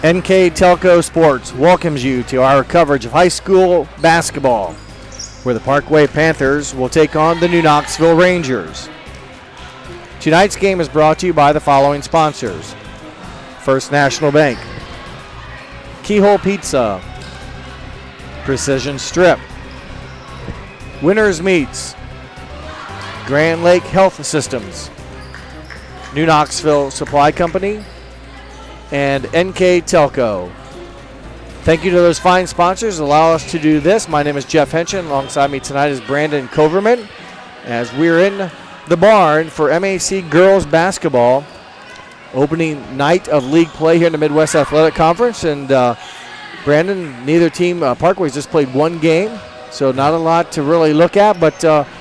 NK Telco Sports welcomes you to our coverage of high school basketball, where the Parkway Panthers will take on the new Knoxville Rangers. Tonight's game is brought to you by the following sponsors: First National Bank, Keyhole Pizza, Precision Strip, Winners Meats, Grand Lake Health Systems, New Knoxville Supply Company, and NK Telco. Thank you to those fine sponsors that allow us to do this. My name is Jeff Henschen. Alongside me tonight is Brandon Coverman, as we're in the barn for MAC girls basketball, opening night of league play here in the Midwest Athletic Conference. And Brandon, neither team, Parkway's just played one game, so not a lot to really look at, but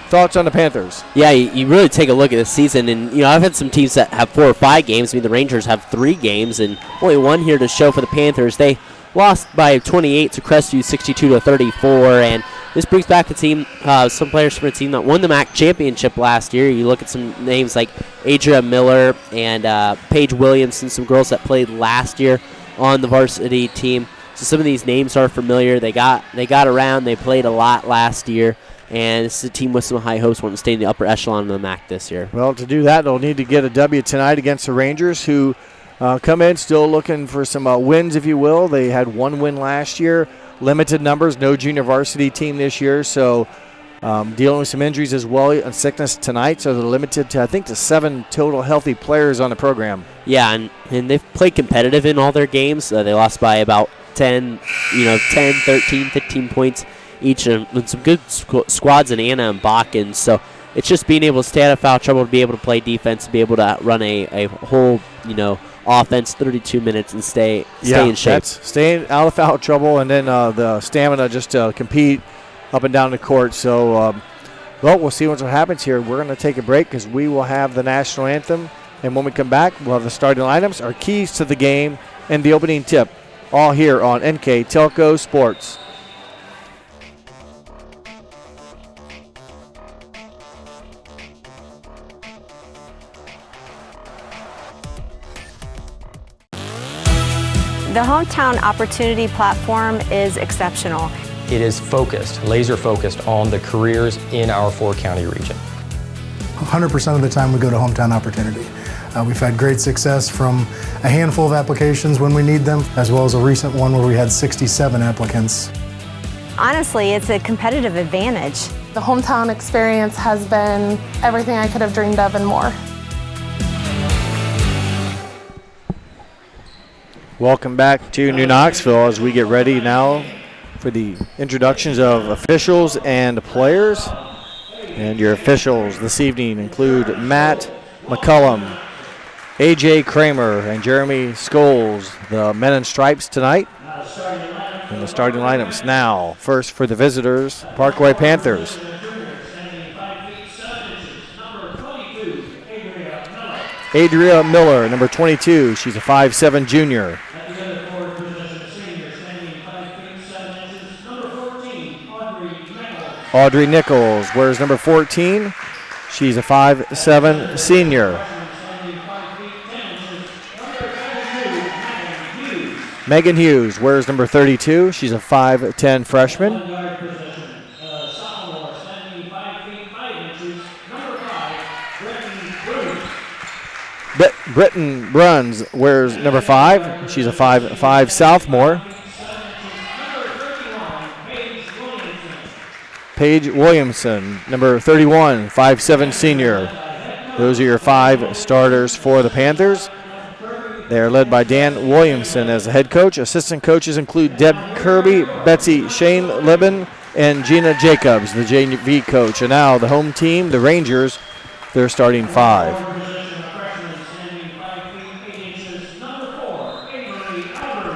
thoughts on the Panthers? Yeah, you really take a look at the season, and I've had some teams that have 4 or 5 games. I mean, the Rangers have 3 games, and only one here to show for the Panthers. They lost by 28 to Crestview, 62-34, and this brings back a team, some players from a team that won the MAC championship last year. You look at some names like Adria Miller and Paige Williamson, some girls that played last year on the varsity team. So some of these names are familiar. They got around. They played a lot last year. And this is a team with some high hopes wanting to stay in the upper echelon of the MAC this year. Well, to do that, they'll need to get a W tonight against the Rangers, who come in still looking for some wins, if you will. They had 1 win last year. Limited numbers, no junior varsity team this year. So dealing with some injuries as well and sickness tonight. So they're limited to, I think, to 7 total healthy players on the program. Yeah, and they've played competitive in all their games. They lost by about 10, 13, 15 points each, and some good squads in Anna and Bakken. So it's just being able to stay out of foul trouble, to be able to play defense, to be able to run a whole, offense 32 minutes and stay in shape. That's staying out of foul trouble, and then the stamina just to compete up and down the court. So, we'll see what happens here. We're going to take a break because we will have the national anthem, and when we come back, we'll have the starting lineups, our keys to the game, and the opening tip, all here on NK Telco Sports. The Hometown Opportunity Platform is exceptional. It is focused, laser focused on the careers in our 4-county region. 100% of the time we go to Hometown Opportunity. We've had great success from a handful of applications when we need them, as well as a recent one where we had 67 applicants. Honestly, it's a competitive advantage. The Hometown experience has been everything I could have dreamed of and more. Welcome back to New Knoxville as we get ready now for the introductions of officials and players. And your officials this evening include Matt McCullum, A.J. Kramer, and Jeremy Scholes, the men in stripes tonight. And the starting lineups now. First for the visitors, Parkway Panthers. Adria Miller, number 22. She's a 5'7" junior. Audrey Nichols wears number 14. She's a 5'7" senior. Megan Hughes wears number 32. She's a 5'10" freshman. Britton Bruns wears number 5. She's a 5'5" sophomore. Paige Williamson, number 31, 5'7" senior. Those are your 5 starters for the Panthers. They are led by Dan Williamson as the head coach. Assistant coaches include Deb Kirby, Betsy Shane Libben, and Gina Jacobs, the JV coach. And now the home team, the Rangers, they're starting 5.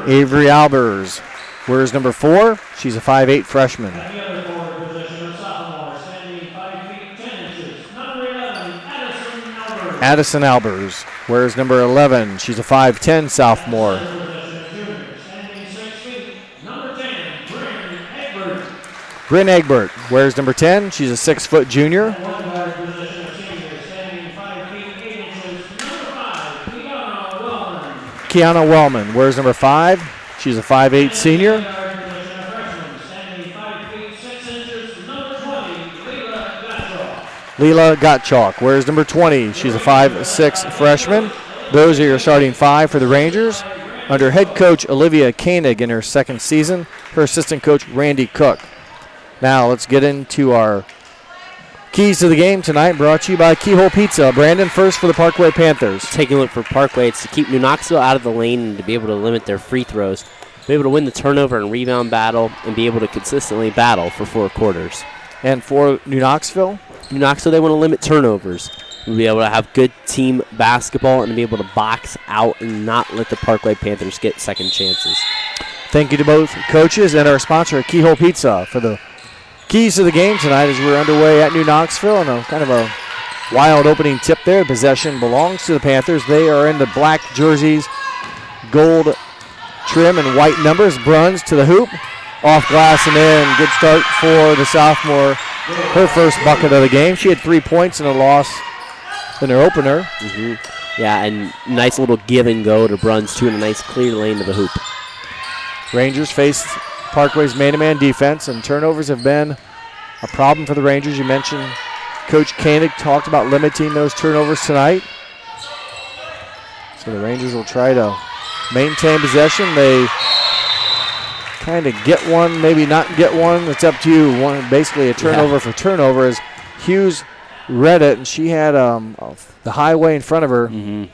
Avery Albers wears number 4. She's a 5'8" freshman. Addison Albers wears number 11. She's a 5'10" sophomore. Bryn Egbert wears number 10. She's a 6' junior. Kiana Wellman. Where's number 5? She's a 5'8 senior. Leela Gottschalk. Where's number 20? She's a 5'6 freshman. Those are your starting 5 for the Rangers. Under head coach Olivia Koenig in her second season, her assistant coach Randy Cook. Now let's get into our keys to the game tonight, brought to you by Keyhole Pizza. Brandon, first for the Parkway Panthers. Taking a look for Parkway, it's to keep New Knoxville out of the lane and to be able to limit their free throws, be able to win the turnover and rebound battle, and be able to consistently battle for 4 quarters. And for New Knoxville? New Knoxville, they want to limit turnovers. We'll be able to have good team basketball and be able to box out and not let the Parkway Panthers get second chances. Thank you to both coaches and our sponsor, Keyhole Pizza, for the keys to the game tonight as we're underway at New Knoxville. And a kind of a wild opening tip there. Possession belongs to the Panthers. They are in the black jerseys, gold trim and white numbers. Bruns to the hoop. Off glass and in. Good start for the sophomore. Her first bucket of the game. She had 3 points in a loss in her opener. Yeah, and nice little give and go to Bruns, too, in a nice clear lane to the hoop. Rangers faced Parkway's man-to-man defense, and turnovers have been a problem for the Rangers. You mentioned Coach Koenig talked about limiting those turnovers tonight. So the Rangers will try to maintain possession. They kind of get one, maybe not get one. It's up to you. Basically a turnover for turnover as Hughes read it, and she had the highway in front of her.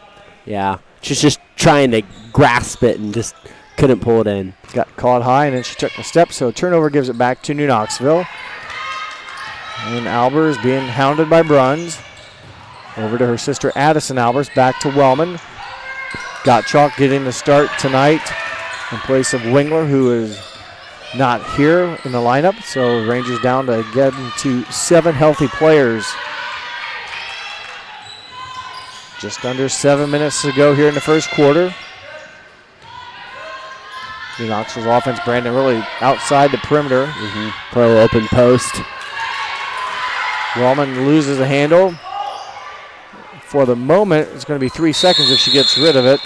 Yeah, she's just trying to grasp it and just couldn't pull it in. Got caught high, and then she took a step, so turnover gives it back to New Knoxville. And Albers being hounded by Bruns. Over to her sister Addison Albers, back to Wellman. Gottschalk getting the start tonight in place of Wingler, who is not here in the lineup. So Rangers down to get to 7 healthy players. Just under 7 minutes to go here in the first quarter. New Knoxville's offense, Brandon, really outside the perimeter. Pro open post. Wellman loses the handle. For the moment, it's going to be 3 seconds if she gets rid of it.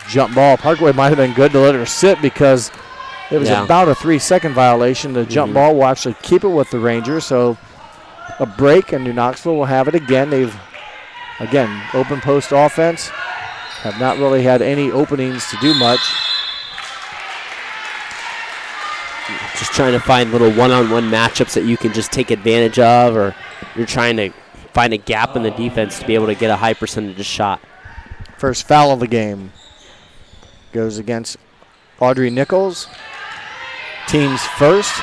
Jump ball. Parkway might have been good to let her sit because it was about a 3-second violation. The jump ball will actually keep it with the Rangers. So a break, and New Knoxville will have it again. They've, again, open post offense. Have not really had any openings to do much. Just trying to find little one-on-one matchups that you can just take advantage of, or you're trying to find a gap in the defense to be able to get a high percentage of shot. First foul of the game goes against Audrey Nichols. Team's first.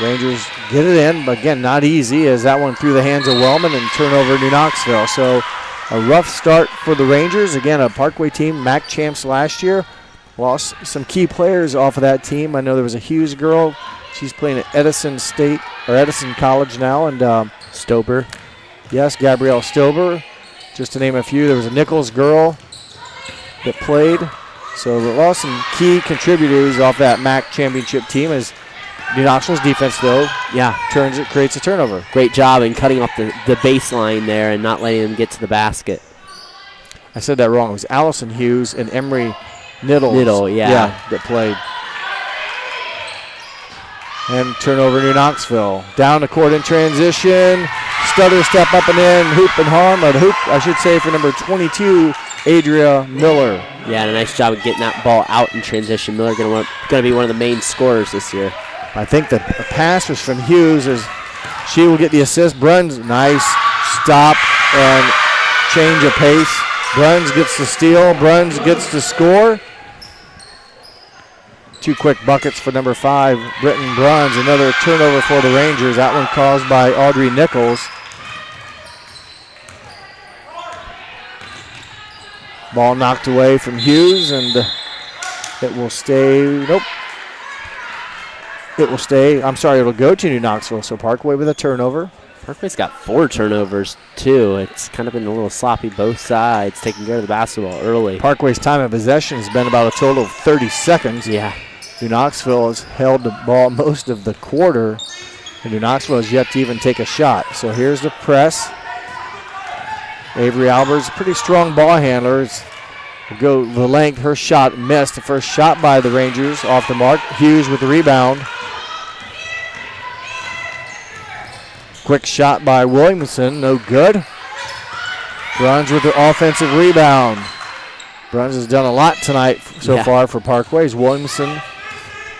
Rangers get it in, but again, not easy as that one through the hands of Wellman and turnover New Knoxville. So a rough start for the Rangers. Again, a Parkway team, MAC champs last year. Lost some key players off of that team. I know there was a Hughes girl. She's playing at Edison State or Edison College now, and Stober. Yes, Gabrielle Stober. Just to name a few, there was a Nichols girl that played. So we lost some key contributors off that MAC championship team as New Knoxville's defense, though, turns it, creates a turnover. Great job in cutting off the baseline there and not letting them get to the basket. I said that wrong. It was Allison Hughes and Emery Niddle, that played. And turnover New Knoxville. Down the court in transition. Stutter step up and in. Hoop and harm. Or the hoop, I should say, for number 22, Adria Miller. Yeah, and a nice job of getting that ball out in transition. Miller going to be one of the main scorers this year. I think the pass was from Hughes as she will get the assist. Bruns, nice stop and change of pace. Bruns gets the steal. Bruns gets the score. 2 quick buckets for number 5, Britton Bruns. Another turnover for the Rangers. That one caused by Audrey Nichols. Ball knocked away from Hughes, and it will stay. Nope. It will stay. I'm sorry, it'll go to New Knoxville. So Parkway with a turnover. Parkway's got 4 turnovers, too. It's kind of been a little sloppy both sides, taking care of the basketball early. Parkway's time of possession has been about a total of 30 seconds. Yeah. New Knoxville has held the ball most of the quarter, and New Knoxville has yet to even take a shot. So here's the press. Avery Albers, pretty strong ball handler. Will go the length. Her shot missed. The first shot by the Rangers off the mark. Hughes with the rebound. Quick shot by Williamson, no good. Bruns with the offensive rebound. Bruns has done a lot tonight so far for Parkways. Williamson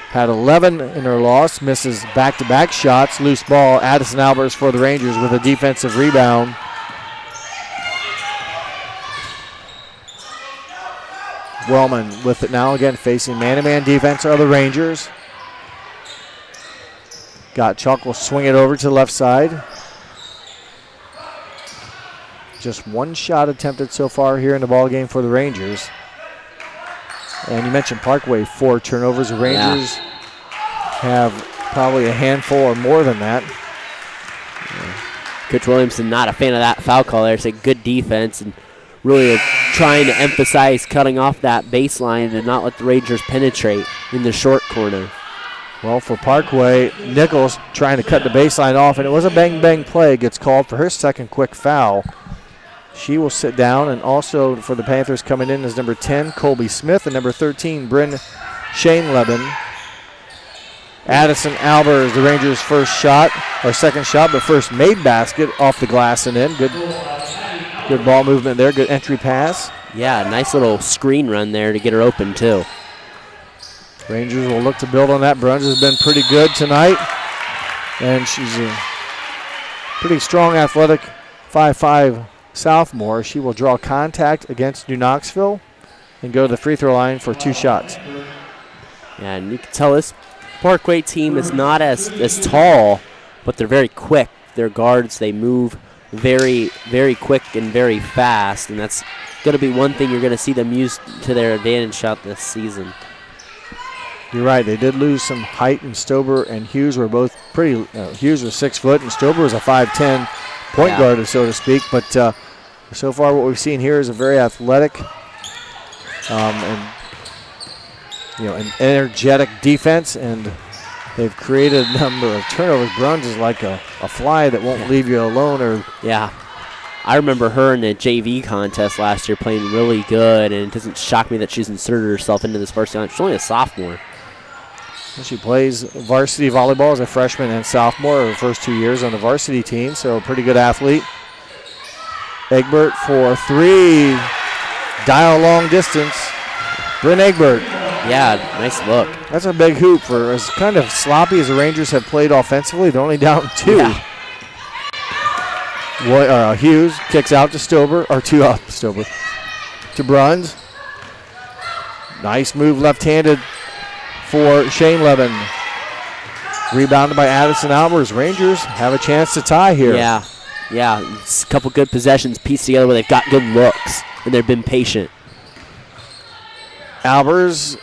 had 11 in her loss, misses back-to-back shots. Loose ball, Addison Albers for the Rangers with a defensive rebound. Wellman with it now, again facing man-to-man defense of the Rangers. Got Chuck will swing it over to the left side. Just one shot attempted so far here in the ball game for the Rangers. And you mentioned Parkway, 4 turnovers. The Rangers have probably a handful or more than that. Coach Williamson not a fan of that foul call there. It's a good defense and really trying to emphasize cutting off that baseline and not let the Rangers penetrate in the short corner. Well, for Parkway, Nichols trying to cut the baseline off, and it was a bang-bang play. Gets called for her second quick foul. She will sit down, and also for the Panthers coming in is number 10, Colby Smith, and number 13, Bryn Shane-Leben. Addison Albers, the Rangers' first shot, or second shot, but first made basket off the glass and in. Good ball movement there, good entry pass. Yeah, nice little screen run there to get her open, too. Rangers will look to build on that. Bruns has been pretty good tonight, and she's a pretty strong, athletic 5'5" sophomore. She will draw contact against New Knoxville and go to the free throw line for 2 shots. Yeah, and you can tell this Parkway team is not as tall, but they're very quick. Their guards, they move very, very quick and very fast, and that's going to be one thing you're going to see them use to their advantage out this season. You're right. They did lose some height, and Stober and Hughes were both pretty. Hughes was 6 foot, and Stober was a 5'10" point guard, so to speak. But so far, what we've seen here is a very athletic and an energetic defense, and they've created a number of turnovers. Bruns is like a fly that won't leave you alone. I remember her in the JV contest last year playing really good, and it doesn't shock me that she's inserted herself into this varsity. She's only a sophomore. She plays varsity volleyball as a freshman and sophomore, her first 2 years on the varsity team, so a pretty good athlete. Egbert for 3. Dial long distance. Bryn Egbert. Yeah, nice look. That's a big hoop for as kind of sloppy as the Rangers have played offensively. They're only down 2. Yeah. Hughes kicks out to Stober, or to Bruns. Nice move left-handed for Shane-Leben. Rebounded by Addison Albers. Rangers have a chance to tie here. Yeah. It's a couple good possessions pieced together where they've got good looks, and they've been patient. Albers,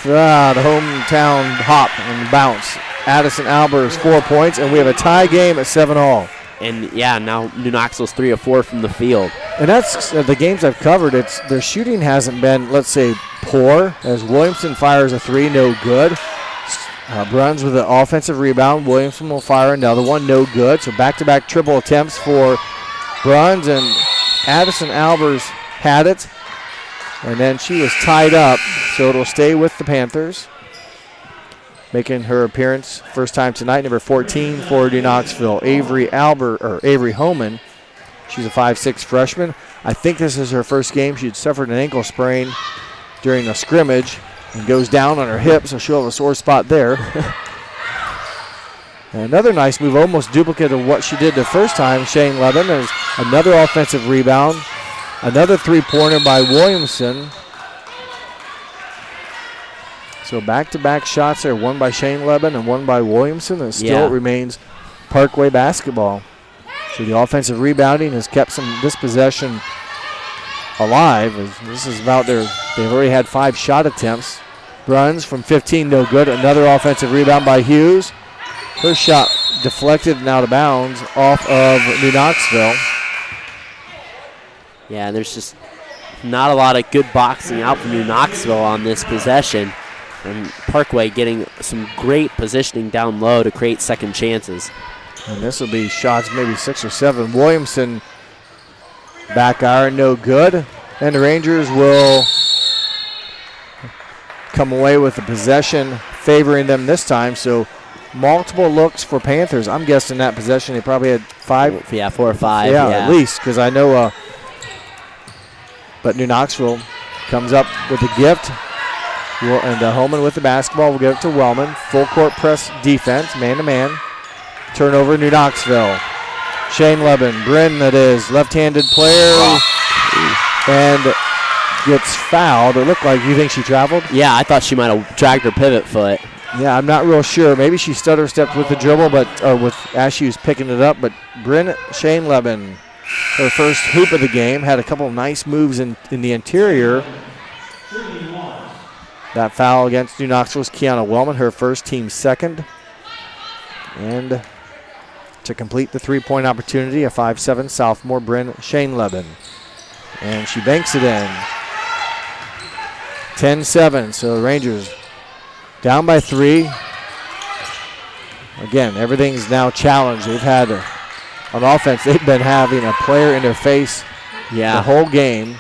the hometown hop and bounce. Addison Albers, 4 points, and we have a tie game at 7-all. And, now New Knoxville's 3 of 4 from the field. And that's the games I've covered. Their shooting hasn't been, let's say, poor, as Williamson fires a 3, no good. Bruns with the offensive rebound. Williamson will fire another one, no good. So back-to-back triple attempts for Bruns, and Addison Albers had it. And then she was tied up, so it'll stay with the Panthers. Making her appearance first time tonight, number 14 for New Knoxville, Avery Homan. She's a 5'6" freshman. I think this is her first game. She had suffered an ankle sprain during a scrimmage and goes down on her hip, so she'll have a sore spot there. Another nice move, almost duplicate of what she did the first time. Shane-Leben, there's another offensive rebound. Another 3-pointer by Williamson. So back-to-back shots there, one by Shane-Leben and one by Williamson, and still remains Parkway basketball. So the offensive rebounding has kept this possession alive. This is about they've already had 5 shot attempts. Bruns from 15, no good. Another offensive rebound by Hughes. Her shot deflected and out of bounds off of New Knoxville. Yeah, there's just not a lot of good boxing out from New Knoxville on this possession. And Parkway getting some great positioning down low to create second chances. And this will be shots maybe 6 or 7. Williamson Back iron, no good. And the Rangers will come away with the possession favoring them this time. So multiple looks for Panthers. I'm guessing that possession they probably had 5. Yeah, 4 or 5. Yeah, at least, because I know. But New Knoxville comes up with a gift. And Holman with the basketball will give it to Wellman. Full court press defense, man-to-man. Turnover, New Knoxville. Shane Leben, Bryn, that is, left-handed player. And gets fouled. It looked like, you think she traveled? Yeah, I thought she might have dragged her pivot foot. Yeah, I'm not real sure. Maybe she stutter-stepped with the dribble, as she was picking it up. But Bryn Shane Leben, her first hoop of the game, had a couple of nice moves in the interior. That foul against New Knoxville's Kiana Wellman, her first, team second. And to complete the three-point opportunity, a 5'7" sophomore, Bryn Shane Leben. And she banks it in. 10-7, so the Rangers down by 3. Again, everything's now challenged. They've had, on offense, they've been having a player in their face the whole game.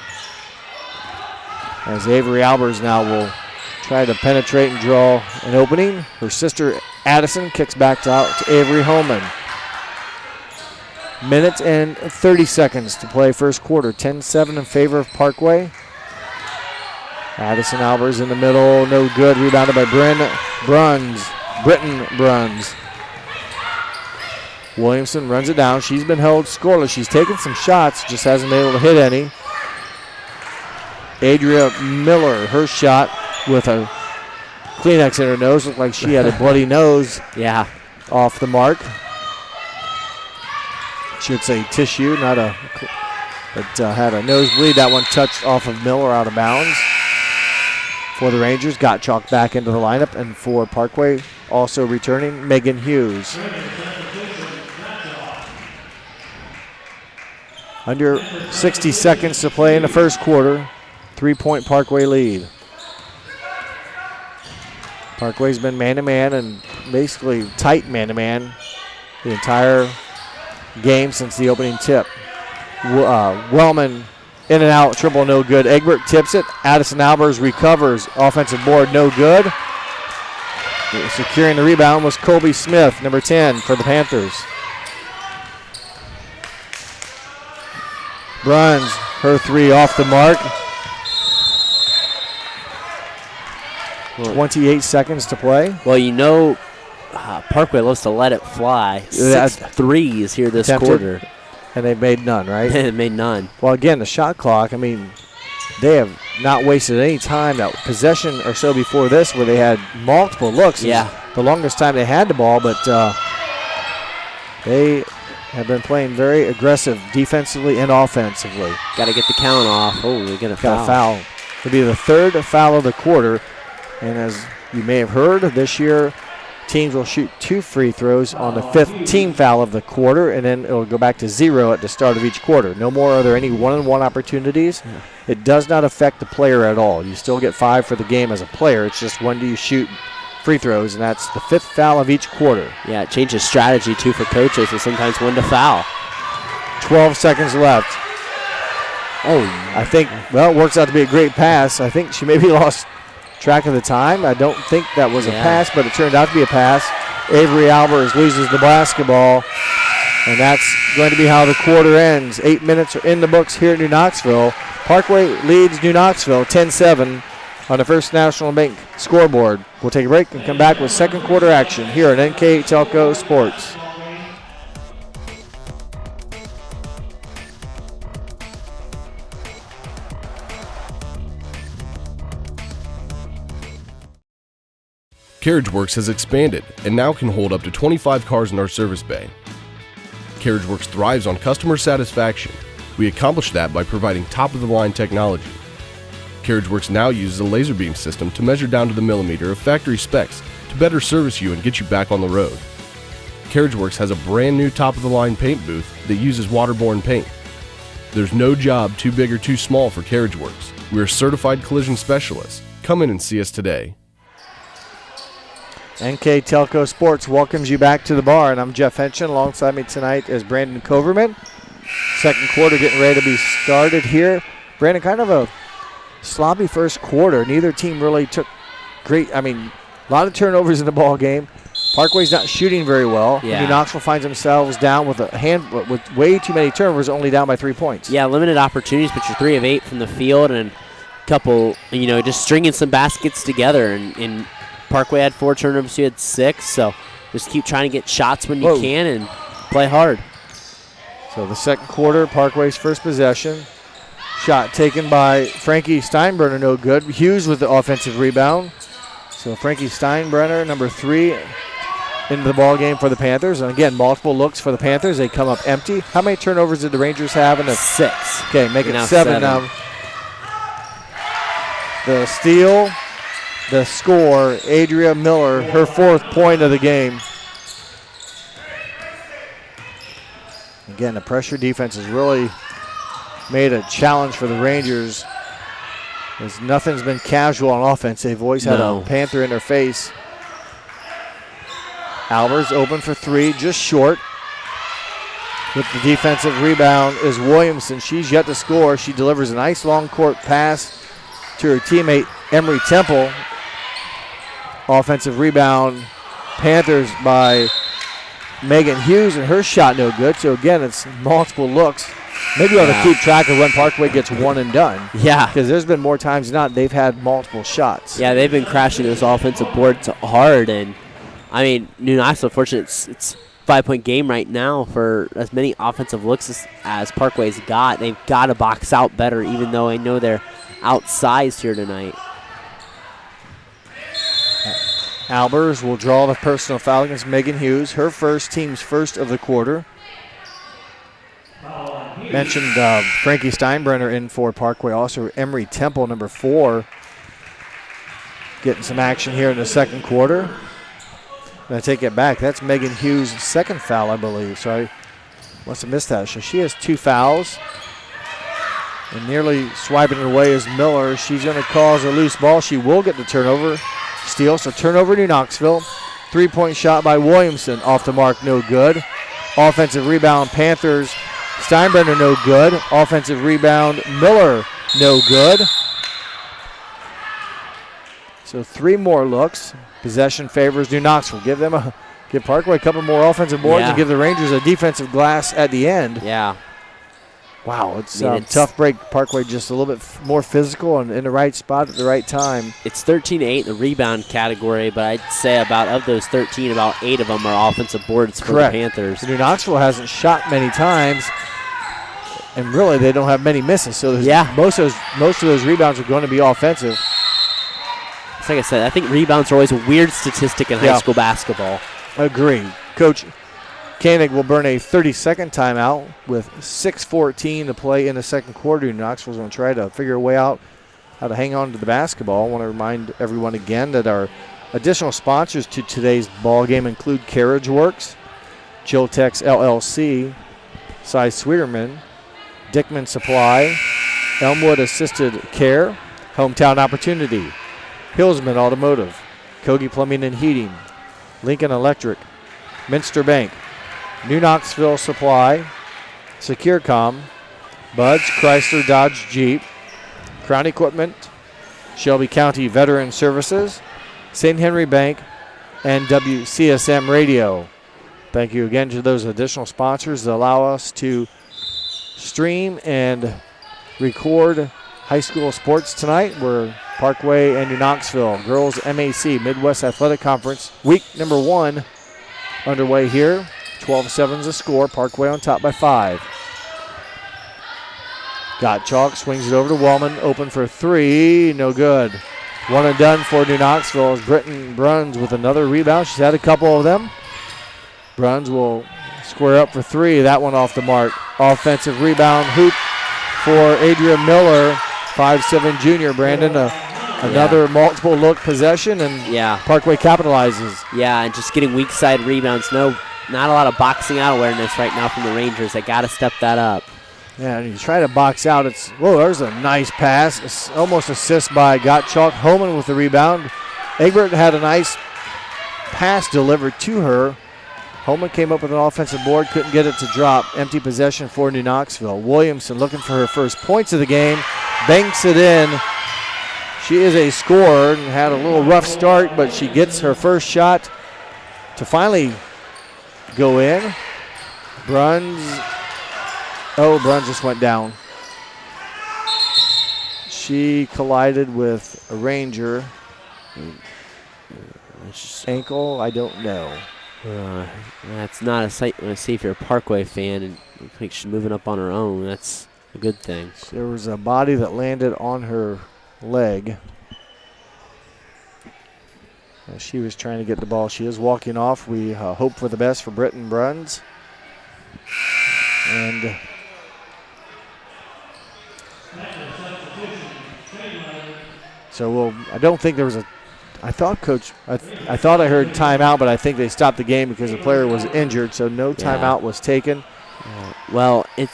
As Avery Albers now will try to penetrate and draw an opening. Her sister Addison kicks back out to Avery Holman. Minute and 30 seconds to play first quarter. 10-7 in favor of Parkway. Addison Albers in the middle, no good. Rebounded by Britton Bruns. Williamson runs it down. She's been held scoreless. She's taken some shots, just hasn't been able to hit any. Adria Miller, her shot with a Kleenex in her nose. Looked like she had a bloody nose. Yeah. Off the mark. Should say tissue, not a, but had a nosebleed. That one touched off of Miller out of bounds. For the Rangers, got chalked back into the lineup. And for Parkway, also returning, Megan Hughes. Under 60 seconds to play in the first quarter. 3-point Parkway lead. Parkway's been man-to-man and basically tight man-to-man the entire game since the opening tip. Wellman in and out, triple no good. Egbert tips it. Addison Albers recovers. Offensive board no good. Securing the rebound was Colby Smith, number 10 for the Panthers. Bruns, her 3 off the mark. 28 seconds to play. Well, you know, Parkway loves to let it fly. 6 threes here this quarter. And they've made none, right? They've made none. Well, again, the shot clock, I mean, they have not wasted any time. That possession or so before this where they had multiple looks. Yeah. The longest time they had the ball, but they have been playing very aggressive defensively and offensively. Got to get the count off. Oh, they get a foul. Got a foul. It'll be the third foul of the quarter. And as you may have heard, this year teams will shoot 2 free throws on the 5th team foul of the quarter, and then it'll go back to 0 at the start of each quarter. No more are there any one-on-one opportunities. Yeah. It does not affect the player at all. You still get 5 for the game as a player. It's just when do you shoot free throws, and that's the 5th foul of each quarter. Yeah, it changes strategy, too, for coaches, and sometimes when to foul. 12 seconds left. Oh, I think, well, it works out to be a great pass. I think she maybe lost track of the time. I don't think that was a pass, but it turned out to be a pass. Avery Albers loses the basketball, and that's going to be how the quarter ends. 8 minutes are in the books here at New Knoxville. Parkway leads New Knoxville 10-7 on the First National Bank scoreboard. We'll take a break and come back with second quarter action here at NK Telco Sports. CarriageWorks has expanded and now can hold up to 25 cars in our service bay. CarriageWorks thrives on customer satisfaction. We accomplish that by providing top-of-the-line technology. CarriageWorks now uses a laser beam system to measure down to the millimeter of factory specs to better service you and get you back on the road. CarriageWorks has a brand new top-of-the-line paint booth that uses waterborne paint. There's no job too big or too small for CarriageWorks. We're certified collision specialists. Come in and see us today. NK Telco Sports welcomes you back to the bar, and I'm Jeff Henson. Alongside me tonight is Brandon Coverman. Second quarter getting ready to be started here. Brandon, kind of a sloppy first quarter. Neither team really took a lot of turnovers in the ball game. Parkway's not shooting very well. Yeah. Knoxville finds themselves down with with way too many turnovers, only down by 3 points. Yeah, limited opportunities, but you're 3 of 8 from the field and a couple, just stringing some baskets together. And Parkway had 4 turnovers, you had 6. So just keep trying to get shots when you can and play hard. So the second quarter, Parkway's first possession. Shot taken by Frankie Steinbrenner, no good. Hughes with the offensive rebound. So Frankie Steinbrenner, number 3, into the ball game for the Panthers. And again, multiple looks for the Panthers. They come up empty. How many turnovers did the Rangers have? 6. Okay, make it 7 now. The steal, the score, Adria Miller, her 4th point of the game. Again, the pressure defense has really made a challenge for the Rangers, as nothing's been casual on offense. They've always had a Panther in their face. Albers open for 3, just short. With the defensive rebound is Williamson. She's yet to score. She delivers a nice long court pass to her teammate Emery Temple. Offensive rebound, Panthers by Megan Hughes, and her shot no good. So again, it's multiple looks. Maybe you ought to keep track of when Parkway gets one and done. Yeah. Because there's been more times than not they've had multiple shots. Yeah, they've been crashing those offensive boards hard. And, New Knoxville, fortunately, it's 5-point game right now for as many offensive looks as Parkway's got. They've got to box out better, even though I know they're outsized here tonight. Albers will draw the personal foul against Megan Hughes, her team's first of the quarter. Mentioned Frankie Steinbrenner in for Parkway. Also, Emery Temple, number 4, getting some action here in the second quarter. I take it back. That's Megan Hughes' 2nd foul, I believe. So I must have missed that. So she has 2 fouls. And nearly swiping it away is Miller. She's going to cause a loose ball. She will get the turnover. Steal. So turnover to Knoxville. 3-point shot by Williamson. Off the mark, no good. Offensive rebound, Panthers. Steinbrenner, no good. Offensive rebound, Miller, no good. So 3 more looks. Possession favors New Knoxville. Give Parkway a couple more offensive boards and give the Rangers a defensive glass at the end. Yeah. Wow, it's tough break. Parkway just a little bit more physical and in the right spot at the right time. It's 13-8 in the rebound category, but I'd say of those 13, about 8 of them are offensive boards for the Panthers. New Knoxville hasn't shot many times, and really they don't have many misses. So most of those rebounds are going to be offensive. Like I said, I think rebounds are always a weird statistic in high school basketball. Agree. Coach Koenig will burn a 30-second timeout with 6:14 to play in the second quarter. Knoxville's going to try to figure a way out how to hang on to the basketball. I want to remind everyone again that our additional sponsors to today's ball game include Carriage Works, Jiltex LLC, Cy Sweeterman, Dickman Supply, Elmwood Assisted Care, Hometown Opportunity, Hillsman Automotive, Kogi Plumbing and Heating, Lincoln Electric, Minster Bank, New Knoxville Supply, SecureCom, Bud's Chrysler Dodge Jeep, Crown Equipment, Shelby County Veteran Services, St. Henry Bank, and WCSM Radio. Thank you again to those additional sponsors that allow us to stream and record high school sports tonight. We're Parkway and New Knoxville Girls MAC Midwest Athletic Conference. Week number 1 underway here. 12-7 is the score. Parkway on top by 5. Got Chalk, swings it over to Wellman. Open for 3. No good. One and done for New Knoxville as Britton Bruns with another rebound. She's had a couple of them. Bruns will square up for 3. That one off the mark. Offensive rebound hoop for Adria Miller. 5'7" junior, Brandon. Another multiple look possession, and Parkway capitalizes. Yeah, and just getting weak side rebounds. Not a lot of boxing out awareness right now from the Rangers. They got to step that up. Yeah, and you try to box out. There's a nice pass. It's almost assist by Gottschalk. Homan with the rebound. Egbert had a nice pass delivered to her. Holman came up with an offensive board, couldn't get it to drop. Empty possession for New Knoxville. Williamson looking for her first points of the game. Banks it in. She is a scorer and had a little rough start, but she gets her first shot to finally go in. Bruns just went down. She collided with a Ranger. Ankle, I don't know. That's not a sight when I see if you're a Parkway fan and you think she's moving up on her own. That's a good thing. There was a body that landed on her leg. She was trying to get the ball. She is walking off. We hope for the best for Britton Bruns. And so I don't think there was I thought I heard timeout, but I think they stopped the game because the player was injured, so no timeout was taken. Well, you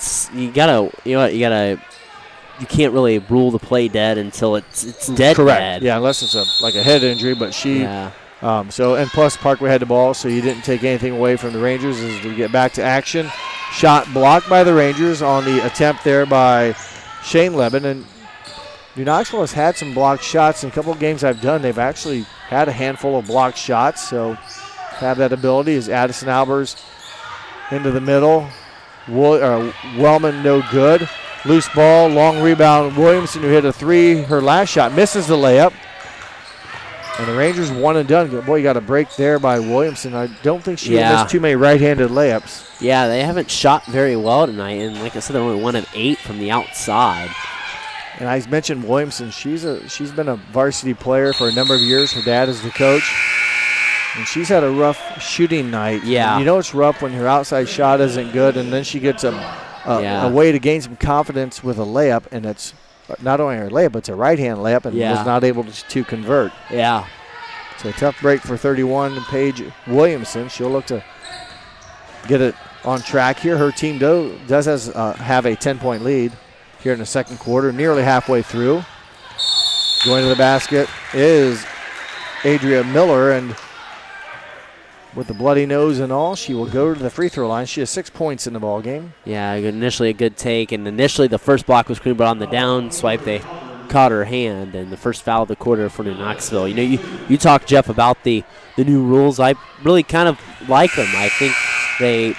can't really rule the play dead until it's dead. Correct. Dead. Yeah, unless it's a head injury, but she. Yeah. And plus Parkway had the ball, so you didn't take anything away from the Rangers as we get back to action. Shot blocked by the Rangers on the attempt there by Shane Leben. And New Knoxville has had some blocked shots. In a couple of games I've done, they've actually had a handful of blocked shots, so have that ability. As Addison Albers into the middle. Wellman no good. Loose ball, long rebound. Williamson, who hit a three, her last shot, misses the layup. And the Rangers one and done. Boy, you got a break there by Williamson. I don't think she missed too many right-handed layups. Yeah, they haven't shot very well tonight, and like I said, they're only 1 of 8 from the outside. And I mentioned Williamson. She's been a varsity player for a number of years. Her dad is the coach. And she's had a rough shooting night. Yeah. And you know it's rough when her outside shot isn't good, and then she gets a way to gain some confidence with a layup, and it's not only her layup, but it's a right-hand layup, and was not able to convert. Yeah. So a tough break for 31, Paige Williamson. She'll look to get it on track here. Her team does have a 10-point lead here in the second quarter, nearly halfway through. Going to the basket is Adria Miller, and with the bloody nose and all, she will go to the free throw line. She has 6 points in the ball game. Yeah, initially a good take, and initially the first block was clean, but on the down swipe they caught her hand, and the first foul of the quarter for New Knoxville. You know, you talk, Jeff, about the new rules. I really kind of like them. I think they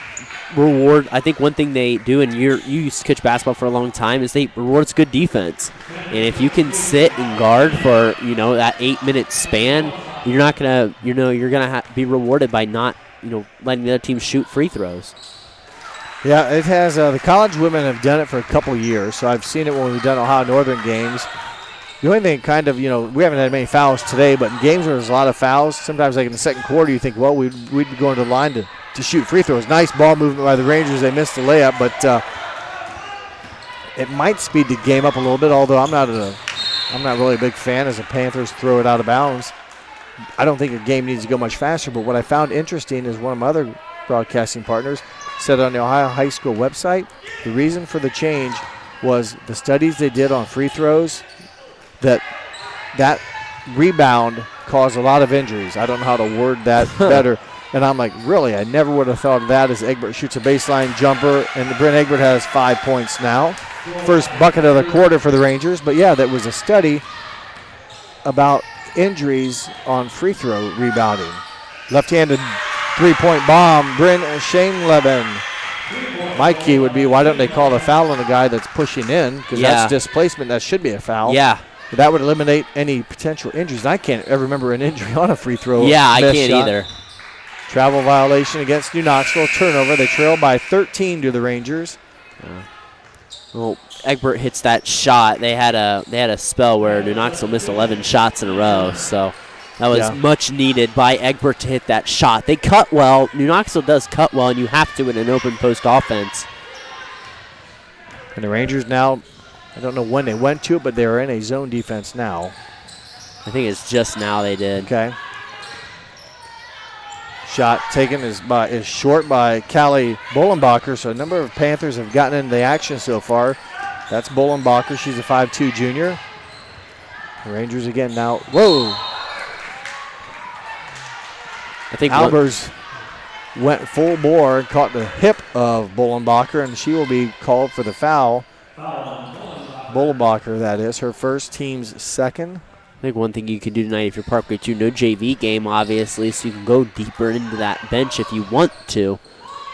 reward. I think one thing they do, and you used to coach basketball for a long time, is they rewards good defense. And if you can sit and guard for that 8-minute span, you're not gonna you're gonna be rewarded by not letting the other team shoot free throws. Yeah, it has. The college women have done it for a couple years, so I've seen it when we've done Ohio Northern games. The only thing we haven't had many fouls today, but in games where there's a lot of fouls, sometimes like in the second quarter, you think, well, we'd be going to the line to shoot free throws. Nice ball movement by the Rangers. They missed the layup, but it might speed the game up a little bit, although I'm not really a big fan as the Panthers throw it out of bounds. I don't think a game needs to go much faster, but what I found interesting is one of my other broadcasting partners said on the Ohio High School website, the reason for the change was the studies they did on free throws, that rebound caused a lot of injuries. I don't know how to word that better. And I'm like, really? I never would have thought of that as Egbert shoots a baseline jumper, and Brent Egbert has 5 points now. First bucket of the quarter for the Rangers. But, yeah, that was a study about injuries on free throw rebounding. Left-handed three-point bomb, Shane Leben. My key would be, why don't they call a foul on the guy that's pushing in? Because that's displacement. That should be a foul. Yeah. But that would eliminate any potential injuries. And I can't ever remember an injury on a free throw. Yeah, I can't either. Travel violation against New Knoxville. Turnover. They trail by 13 to the Rangers. Well, Egbert hits that shot. They had a spell where New Knoxville missed 11 shots in a row, so that was much needed by Egbert to hit that shot. They cut well. New Knoxville does cut well, and you have to in an open post offense. And the Rangers now, I don't know when they went to it, but they're in a zone defense now. I think it's just now they did. Okay. Shot taken is short by Callie Bolenbacher, so a number of Panthers have gotten into the action so far. That's Bolenbacher. She's a 5'2 junior. The Rangers again now. Whoa! I think Albers went full bore and caught the hip of Bullenbacher, and she will be called for the foul. Bullenbacher, that is, her first, team's second. I think one thing you can do tonight if you're Parkway too, no JV game obviously, so you can go deeper into that bench if you want to.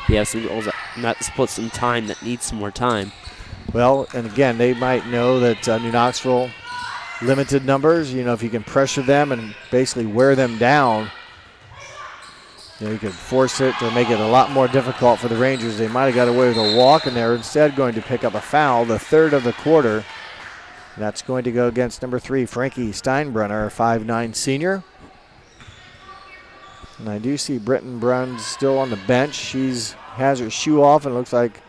If you have some girls that not split some time that need some more time. Well, and again, they might know that New Knoxville, limited numbers, if you can pressure them and basically wear them down, you could force it to make it a lot more difficult for the Rangers. They might have got away with a walk, and they're instead going to pick up a foul, the third of the quarter. That's going to go against number 3, Frankie Steinbrenner, a 5'9" senior. And I do see Britton Bruns still on the bench. She's has her shoe off, and it looks like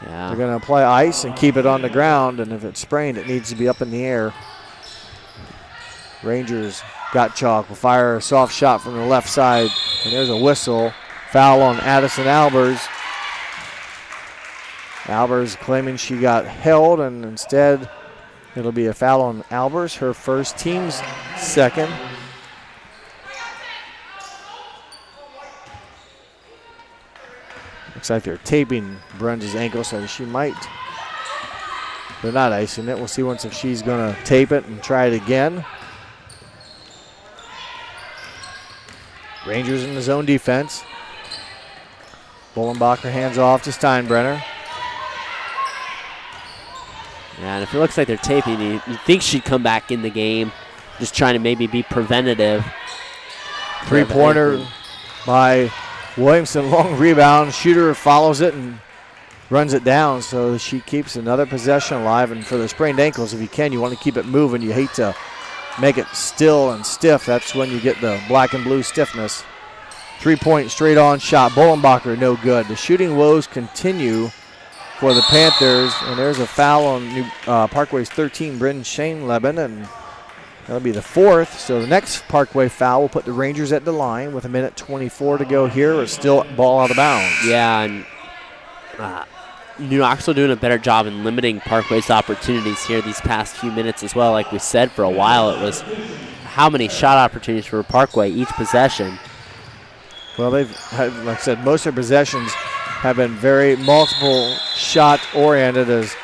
they're going to apply ice and keep it on the ground. And if it's sprained, it needs to be up in the air. Rangers got chalk. Will fire a soft shot from the left side. And there's a whistle. Foul on Addison Albers. Albers claiming she got held, and instead it'll be a foul on Albers, her first, team's second. Looks like they're taping Bruns' ankle, so she might. They're not icing it. We'll see once if she's going to tape it and try it again. Rangers in the zone defense. Bullenbacher hands off to Steinbrenner. Yeah, and if it looks like they're taping, you think she'd come back in the game, just trying to maybe be preventative. Three-pointer by Williamson, long rebound. Shooter follows it and runs it down, so she keeps another possession alive. And for the sprained ankles, if you can, you want to keep it moving. You hate to make it still and stiff. That's when you get the black and blue stiffness. 3-point straight-on shot. Bullenbacher, no good. The shooting woes continue for the Panthers, and there's a foul on Parkway's 13, Bryn Shane-Leben, and that'll be the fourth. So the next Parkway foul will put the Rangers at the line with 1:24 to go here. It's still ball out of bounds. Yeah, and New Knoxville doing a better job in limiting Parkway's opportunities here these past few minutes as well. Like we said, for a while it was how many shot opportunities for Parkway each possession. Well, they've had, like I said, most of their possessions have been very multiple shot oriented. As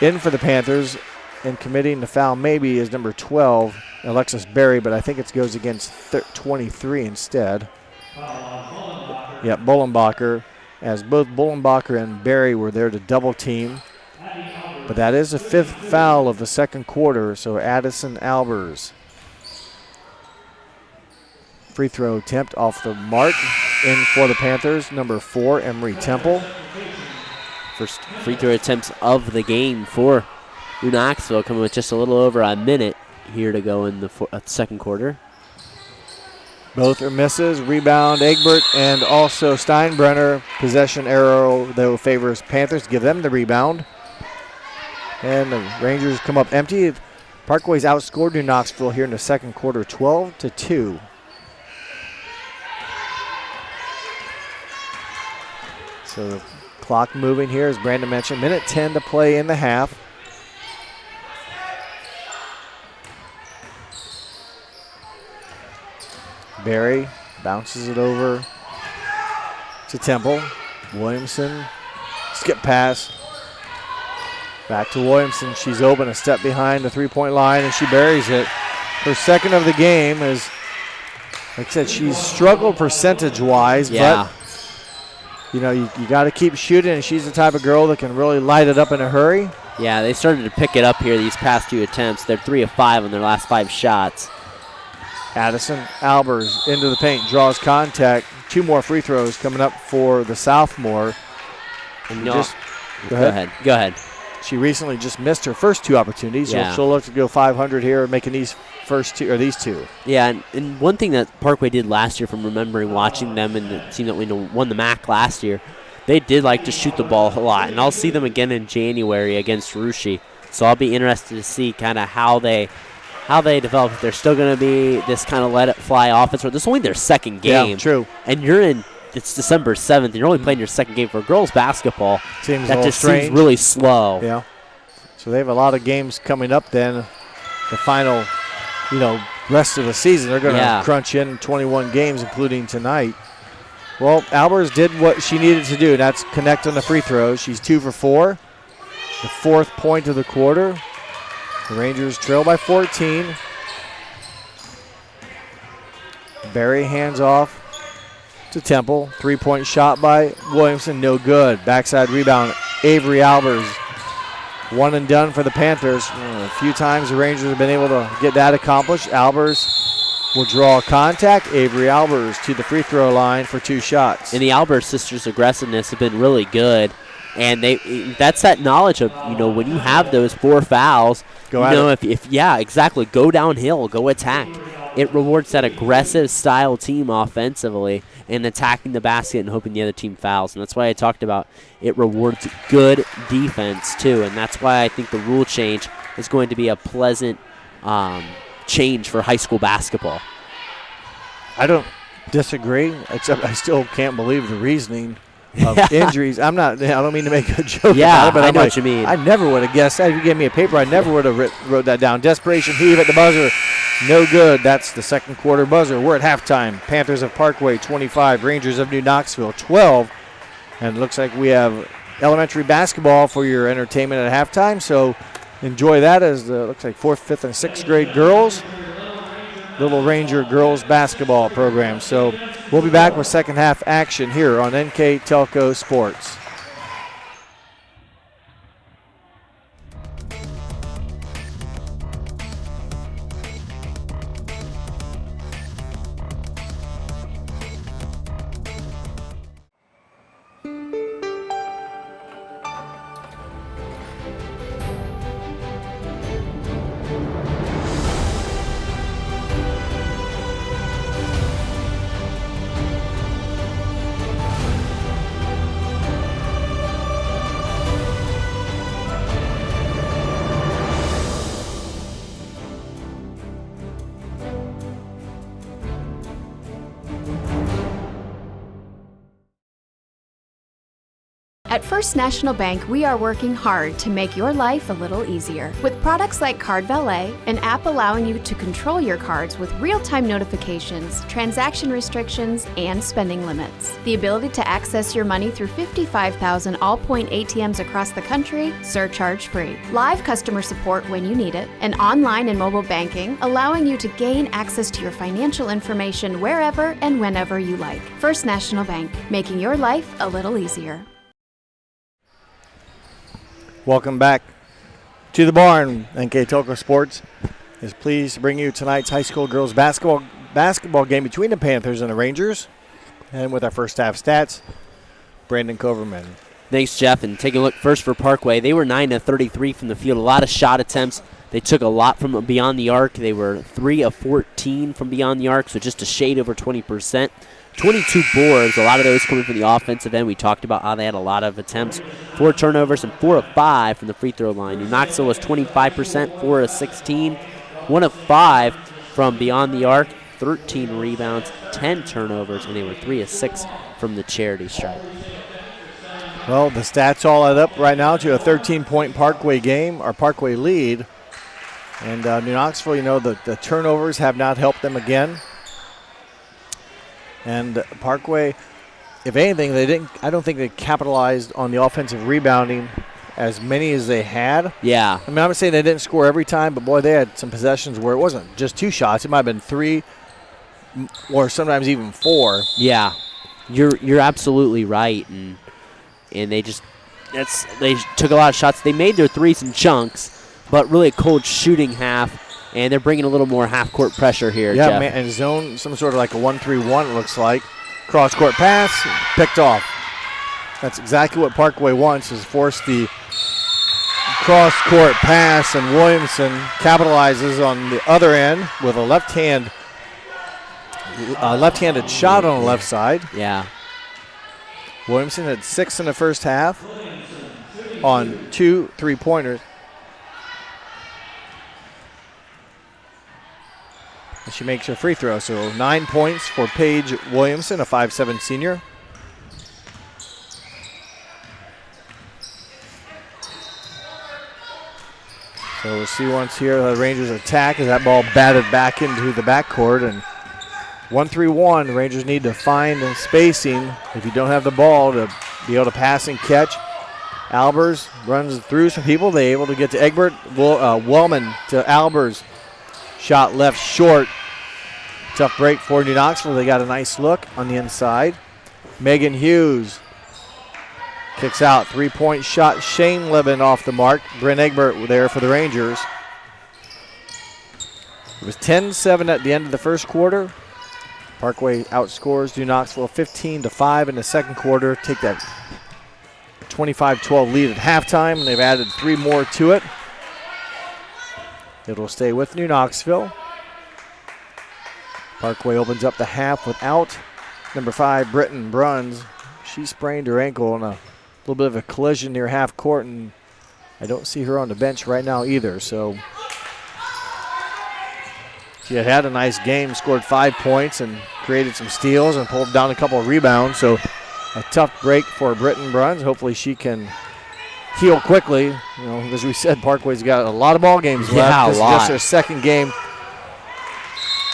in for the Panthers and committing the foul maybe is number 12, Alexis Berry, but I think it goes against 23 instead. Yeah, Bullenbacher, as both Bullenbacher and Berry were there to double team. But that is the fifth foul of the second quarter, so Addison Albers. Free throw attempt off the mark. In for the Panthers, number 4, Emery Temple. First free throw attempts of the game for New Knoxville, coming with just a little over a minute here to go in the second quarter. Both are misses. Rebound, Egbert and also Steinbrenner. Possession arrow, though, favors Panthers. Give them the rebound. And the Rangers come up empty. Parkway's outscored New Knoxville here in the second quarter, 12-2. So the clock moving here, as Brandon mentioned. 1:10 to play in the half. Berry bounces it over to Temple. Williamson, skip pass. Back to Williamson. She's open, a step behind the three-point line, and she buries it. Her second of the game is, like I said, she's struggled percentage-wise, but you got to keep shooting, and she's the type of girl that can really light it up in a hurry. Yeah, they started to pick it up here these past two attempts. They're 3 of 5 on their last 5 shots. Addison Albers into the paint, draws contact. 2 more free throws coming up for the sophomore. And go ahead. She recently just missed her first 2 opportunities. Yeah. She'll look to go 500 here, making these these two. Yeah, and one thing that Parkway did last year, from remembering watching them and the team that we won the MAC last year, they did like to shoot the ball a lot. And I'll see them again in January against Rushi. So I'll be interested to see kind of how they develop. If they're still going to be this kind of let-it-fly offense. This is only their second game. Yeah, true. And it's December 7th, and you're only playing your second game for girls basketball. Seems that just strange. Seems really slow. Yeah. So they have a lot of games coming up then. The final, rest of the season. They're going to crunch in 21 games, including tonight. Well, Albers did what she needed to do, and that's connect on the free throws. She's 2 for 4. The 4th point of the quarter. The Rangers trail by 14. Barry hands off to Temple. 3-point shot by Williamson, no good. Backside rebound, Avery Albers. One and done for the Panthers. A few times the Rangers have been able to get that accomplished. Albers will draw contact. Avery Albers to the free throw line for 2 shots. And the Albers sisters' aggressiveness have been really good. And that's that knowledge of, when you have those 4 fouls, exactly, go downhill, go attack. It rewards that aggressive style team offensively and attacking the basket and hoping the other team fouls. And that's why I talked about it rewards good defense too. And that's why I think the rule change is going to be a pleasant change for high school basketball. I don't disagree, except I still can't believe the reasoning of injuries. I don't mean to make a joke about it, but I know what you mean. I never would have guessed that. If you gave me a paper, I never would have wrote that down. Desperation heave at the buzzer. No good. That's the second quarter buzzer. We're at halftime. Panthers of Parkway 25, Rangers of New Knoxville 12. And it looks like we have elementary basketball for your entertainment at halftime. So enjoy that as looks like 4th, 5th, and 6th grade girls. Little Ranger girls basketball program. So we'll be back with second half action here on NK Telco Sports. At First National Bank, we are working hard to make your life a little easier. With products like Card Valet, an app allowing you to control your cards with real-time notifications, transaction restrictions, and spending limits. The ability to access your money through 55,000 all-point ATMs across the country, surcharge-free. Live customer support when you need it, and online and mobile banking, allowing you to gain access to your financial information wherever and whenever you like. First National Bank, making your life a little easier. Welcome back to the barn. NK Telco Sports is pleased to bring you tonight's high school girls basketball game between the Panthers and the Rangers. And with our first half stats, Brandon Coverman. Thanks, Jeff. And taking a look first for Parkway, they were 9 of 33 from the field. A lot of shot attempts. They took a lot from beyond the arc. They were 3 of 14 from beyond the arc, so just a shade over 20%. 22 boards, a lot of those coming from the offensive end. We talked about how they had a lot of attempts, 4 turnovers, and 4 of 5 from the free throw line. New Knoxville was 25%, 4 of 16, 1 of 5 from beyond the arc, 13 rebounds, 10 turnovers, and they were 3 of 6 from the charity stripe. Well, the stats all add up right now to a 13-point Parkway game, our Parkway lead. And New Knoxville, the turnovers have not helped them again. And Parkway, if anything, I don't think they capitalized on the offensive rebounding as many as they had. Yeah. I mean, I'm not saying they didn't score every time, but boy, they had some possessions where it wasn't just 2 shots. It might have been 3 or sometimes even 4. Yeah. You're absolutely right. And they took a lot of shots. They made their threes in chunks, but really a cold shooting half. And they're bringing a little more half-court pressure here, yeah, Jeff. Man, and zone, some sort of like a 1-3-1, it looks like. Cross-court pass, picked off. That's exactly what Parkway wants, is force the cross-court pass, and Williamson capitalizes on the other end with a left-handed shot on the left side. Yeah. Williamson had 6 in the first half on 2 3-pointers. She makes her free throw, so 9 points for Paige Williamson, a 5'7" senior. So we'll see once here the Rangers attack as that ball batted back into the backcourt, and 1-3-1. The Rangers need to find spacing if you don't have the ball to be able to pass and catch. Albers runs through some people. They able to get to Egbert. Wellman to Albers. Shot left short. Tough break for New Knoxville. They got a nice look on the inside. Megan Hughes kicks out. 3-point shot. Shane Leben off the mark. Bryn Egbert there for the Rangers. It was 10-7 at the end of the first quarter. Parkway outscores New Knoxville 15-5 in the second quarter. Take that 25-12 lead at halftime, and they've added 3 more to it. It'll stay with New Knoxville. Parkway opens up the half without number 5, Britton Bruns. She sprained her ankle in a little bit of a collision near half court, and I don't see her on the bench right now either. So she had a nice game, scored 5 points and created some steals and pulled down a couple of rebounds. So a tough break for Britton Bruns. Hopefully she can heal quickly. You know, as we said, Parkway's got a lot of ball games left. Yeah, this is just their second game.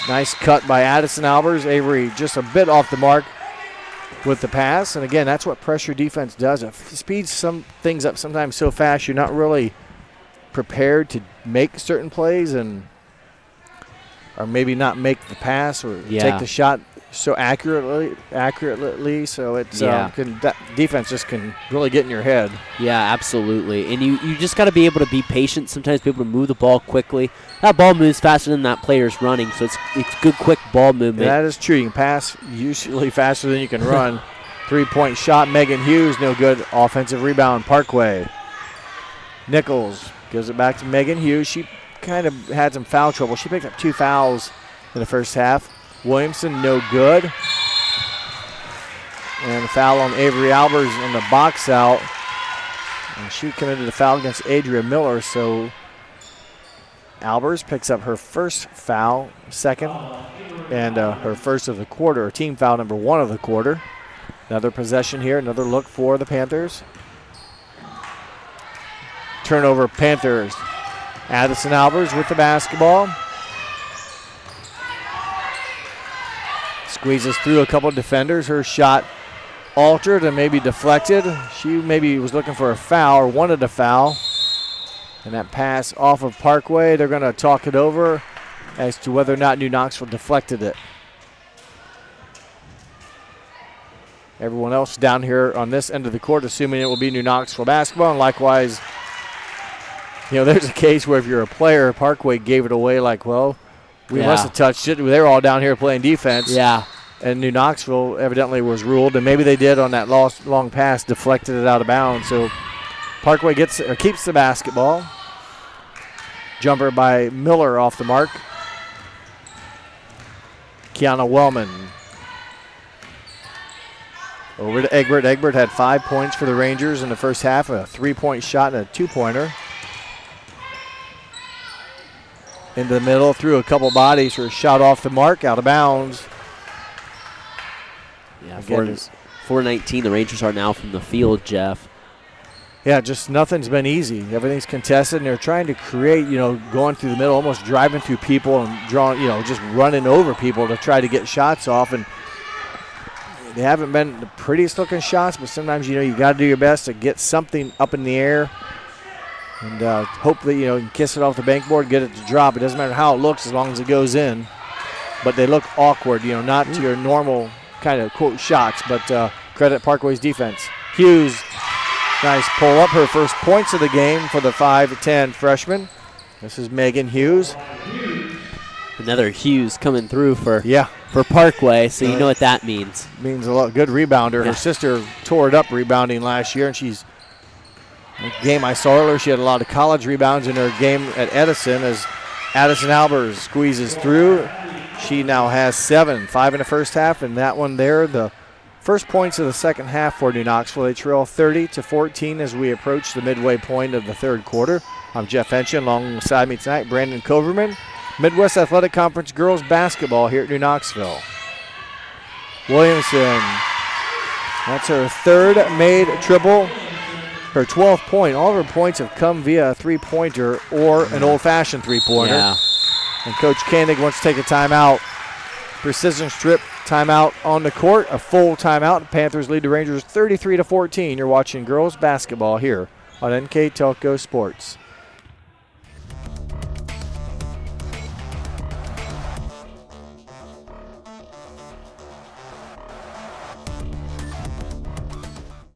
Nice cut by Addison Albers. Avery just a bit off the mark with the pass. And again, that's what pressure defense does. It speeds some things up sometimes so fast you're not really prepared to make certain plays and or maybe not make the pass or take the shot so accurately. So it's that defense just can really get in your head. Yeah, absolutely. And you just got to be able to be patient. Sometimes be able to move the ball quickly. That ball moves faster than that player's running, so it's good, quick ball movement. Yeah, that is true. You can pass usually faster than you can run. 3-point shot. Megan Hughes, no good. Offensive rebound, Parkway. Nichols gives it back to Megan Hughes. She kind of had some foul trouble. She picked up 2 fouls in the first half. Williamson, no good. And a foul on Avery Albers on the box out. And she committed a foul against Adria Miller, so Albers picks up her first foul, second, and her first of the quarter, or team foul number 1 of the quarter. Another possession here, another look for the Panthers. Turnover, Panthers. Addison Albers with the basketball. Squeezes through a couple of defenders. Her shot altered and maybe deflected. She maybe was looking for a foul or wanted a foul. And that pass off of Parkway, they're going to talk it over as to whether or not New Knoxville deflected it. Everyone else down here on this end of the court assuming it will be New Knoxville basketball. And likewise, you know, there's a case where if you're a player, Parkway gave it away like, well, we must have touched it. They were all down here playing defense. Yeah. And New Knoxville evidently was ruled, and maybe they did on that long pass, deflected it out of bounds. So Parkway keeps the basketball. Jumper by Miller off the mark. Kiana Wellman. Over to Egbert. Egbert had 5 points for the Rangers in the first half, a 3-point shot and a 2-pointer. Into the middle, threw a couple bodies for a shot off the mark, out of bounds. Yeah, 4-19, the Rangers are now from the field, Jeff. Yeah, just nothing's been easy. Everything's contested, and they're trying to create, going through the middle, almost driving through people and drawing, just running over people to try to get shots off. And they haven't been the prettiest looking shots, but sometimes, you got to do your best to get something up in the air and hope that, you can kiss it off the bankboard, get it to drop. It doesn't matter how it looks as long as it goes in. But they look awkward, not to your normal kind of, quote, shots, but credit Parkway's defense. Hughes, nice pull up, her first points of the game for the 5'10" freshman. This is Megan Hughes. Another Hughes coming through for Parkway, so you know what that means. Means a lot. Good rebounder. Her sister tore it up rebounding last year, and she's the game I saw earlier, she had a lot of college rebounds in her game at Edison as Addison Albers squeezes through. She now has 7, 5 in the first half, and that one there, the first points of the second half for New Knoxville. They trail 30-14 as we approach the midway point of the third quarter. I'm Jeff Henshin. Alongside me tonight, Brandon Coverman. Midwest Athletic Conference girls basketball here at New Knoxville. Williamson, that's her third made triple. Her 12th point. All of her points have come via a three-pointer or an old-fashioned three-pointer. Yeah. And Coach Koenig wants to take a timeout Precision strip timeout on the court, a full timeout. Panthers lead the Rangers 33-14. You're watching girls basketball here on NK Telco Sports.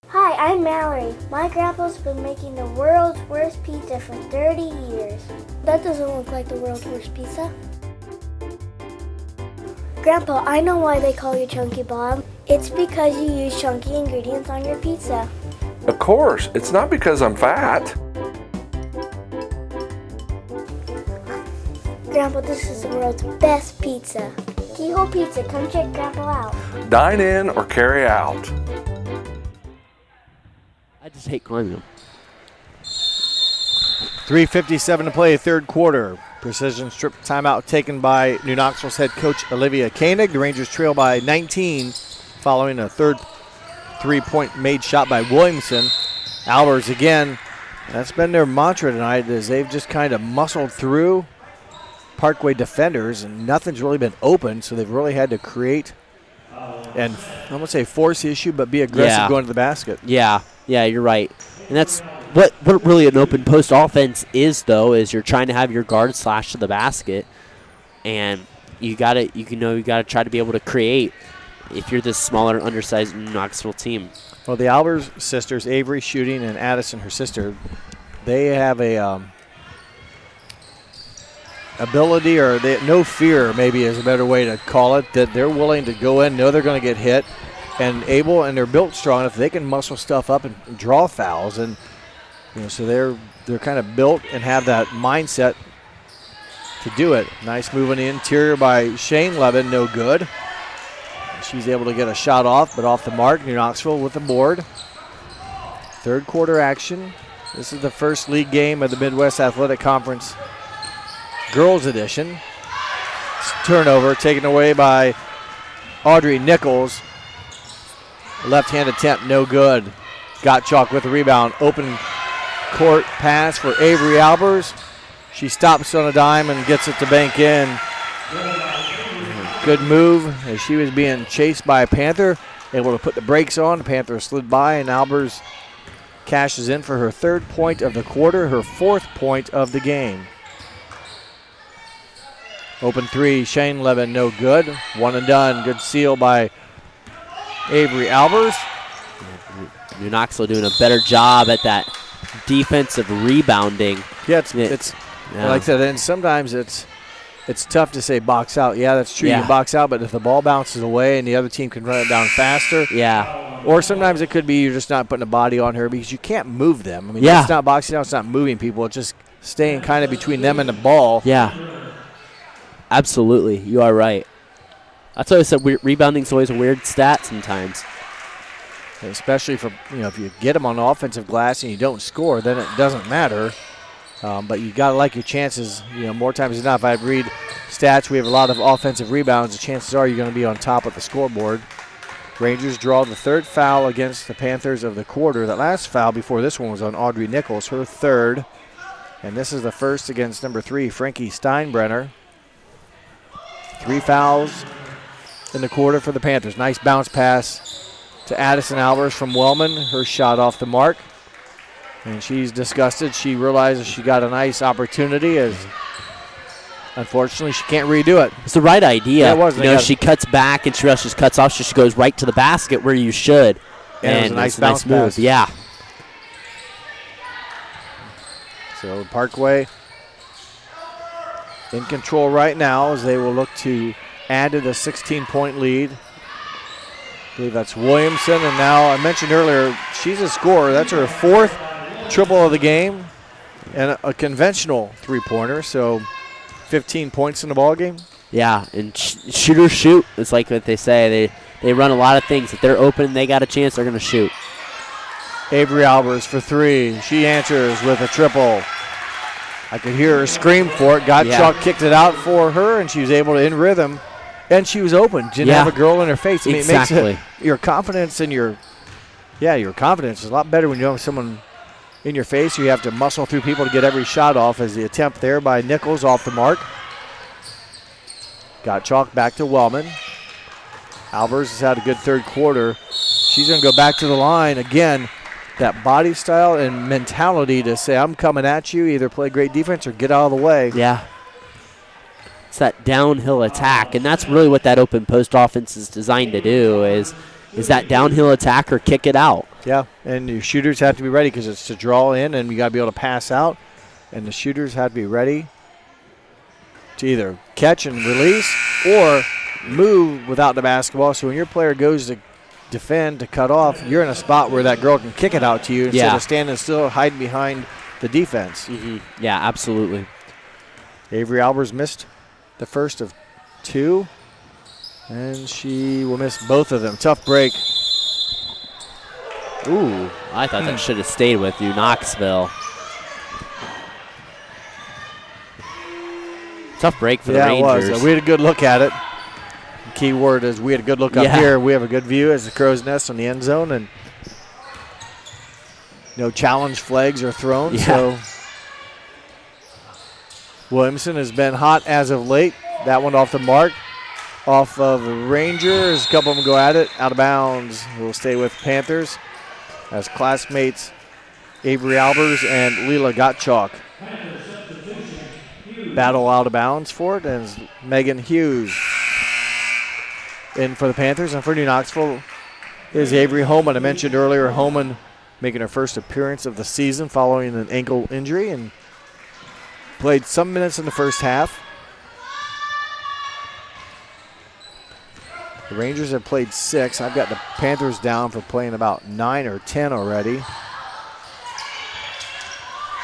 Hi, I'm Mallory. My grandpa's been making the world's worst pizza for 30 years. That doesn't look like the world's worst pizza. Grandpa, I know why they call you Chunky Bob. It's because you use chunky ingredients on your pizza. Of course, it's not because I'm fat. Grandpa, this is the world's best pizza. Keyhole Pizza, come check Grandpa out. Dine in or carry out. I just hate climbing them. 3:57 to play, third quarter. Precision strip timeout taken by New Knoxville's head coach Olivia Koenig. The Rangers trail by 19 following a third three-point made shot by Williamson. Albers again. That's been their mantra tonight, as they've just kind of muscled through Parkway defenders, and nothing's really been open, so they've really had to create and I won't say force the issue, but be aggressive going to the basket. Yeah, you're right. And that's what really an open post offense is, though, is you're trying to have your guard slash to the basket, and you gotta try to be able to create if you're this smaller, undersized Knoxville team. Well, the Albers sisters, Avery shooting and Addison, her sister, they have a ability, or no fear maybe is a better way to call it, that they're willing to go in, know they're going to get hit, and they're built strong enough they can muscle stuff up and draw fouls, and so they're kind of built and have that mindset to do it. Nice move in the interior by Shane Levin, no good. She's able to get a shot off, but off the mark. New Knoxville with the board. Third quarter action. This is the first league game of the Midwest Athletic Conference Girls Edition. Turnover taken away by Audrey Nichols. Left-hand attempt, no good. Gottschalk with the rebound. Open court pass for Avery Albers. She stops on a dime and gets it to bank in. Good move as she was being chased by a Panther. Able to put the brakes on. The Panther slid by, and Albers cashes in for her third point of the quarter, her fourth point of the game. Open three, Shane Levin, no good. One and done. Good seal by Avery Albers. New Knoxville doing a better job at that defensive rebounding. Yeah, it's like I said, and sometimes it's tough to say box out. Yeah, that's true. You box out, but if the ball bounces away and the other team can run it down faster. Yeah. Or sometimes it could be you're just not putting a body on her because you can't move them. I mean, it's not boxing out, it's not moving people. It's just staying kind of between them and the ball. Yeah. Absolutely. You are right. That's why I said rebounding is always a weird stat sometimes. Especially for, if you get them on the offensive glass and you don't score, then it doesn't matter. But you got to like your chances, more times than not. If I read stats, we have a lot of offensive rebounds. The chances are you're going to be on top of the scoreboard. Rangers draw the third foul against the Panthers of the quarter. That last foul before this one was on Audrey Nichols, her third. And this is the first against number 3, Frankie Steinbrenner. 3 fouls in the quarter for the Panthers. Nice bounce pass to Addison Albers from Wellman. Her shot off the mark. And she's disgusted. She realizes she got a nice opportunity, as unfortunately she can't redo it. It's the right idea. Yeah, it was. She cuts back and she just cuts off, so she goes right to the basket where you should. And it was a nice bounce move. Pass. Yeah. So Parkway in control right now as they will look to add to the 16-point lead. I believe that's Williamson, and now I mentioned earlier she's a scorer. That's her fourth triple of the game and a conventional three-pointer, so 15 points in the ball game. Yeah, and shooters shoot. It's like what they say. They run a lot of things. If they're open, they got a chance, they're going to shoot. Avery Albers for 3. She answers with a triple. I could hear her scream for it. Gottschalk kicked it out for her, and she was able to in rhythm. And she was open. Didn't have a girl in her face. I mean, exactly. It makes your confidence and your confidence is a lot better when you have someone in your face. You have to muscle through people to get every shot off, as the attempt there by Nichols off the mark. Got chalk back to Wellman. Albers has had a good third quarter. She's going to go back to the line. Again, that body style and mentality to say, I'm coming at you, either play great defense or get out of the way. Yeah. It's that downhill attack, and that's really what that open post offense is designed to do is that downhill attack or kick it out. Yeah, and your shooters have to be ready because it's to draw in and you got to be able to pass out, and the shooters have to be ready to either catch and release or move without the basketball. So when your player goes to defend, to cut off, you're in a spot where that girl can kick it out to you instead of standing still, hiding behind the defense. Mm-hmm. Yeah, absolutely. Avery Albers missed the first of 2, and she will miss both of them. Tough break. Ooh, I thought that should have stayed with you, Knoxville. Tough break for the Rangers. It was. We had a good look at it. The key word is we had a good look up here. We have a good view as the crow's nest on the end zone, and no challenge flags are thrown. So Williamson has been hot as of late. That one off the mark. Off of the Rangers. A couple of them go at it. Out of bounds. We'll stay with Panthers as classmates Avery Albers and Leela Gottschalk battle out of bounds for it, as Megan Hughes in for the Panthers. And for New Knoxville is Avery Holman. I mentioned earlier Holman making her first appearance of the season following an ankle injury and played some minutes in the first half. The Rangers have played 6. I've got the Panthers down for playing about 9 or 10 already.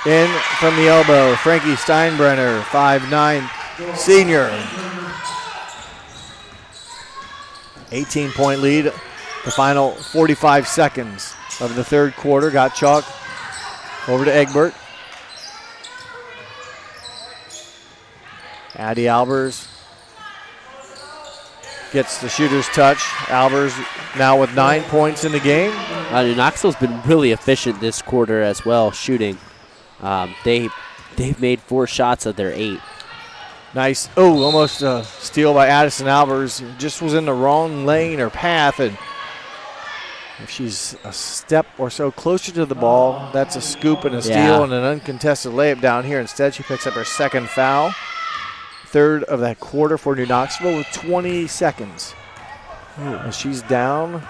In from the elbow, Frankie Steinbrenner, 5'9", senior. 18-point lead, the final 45 seconds of the third quarter. Got chalk over to Egbert. Addie Albers gets the shooter's touch. Albers now with 9 points in the game. Knoxville's been really efficient this quarter as well, shooting. They've made 4 shots of their 8. Nice. Oh, almost a steal by Addison Albers. Just was in the wrong lane or path, and if she's a step or so closer to the ball, that's a scoop and a steal and an uncontested layup down here. Instead, she picks up her second foul. Third of that quarter for New Knoxville with 20 seconds. And she's down.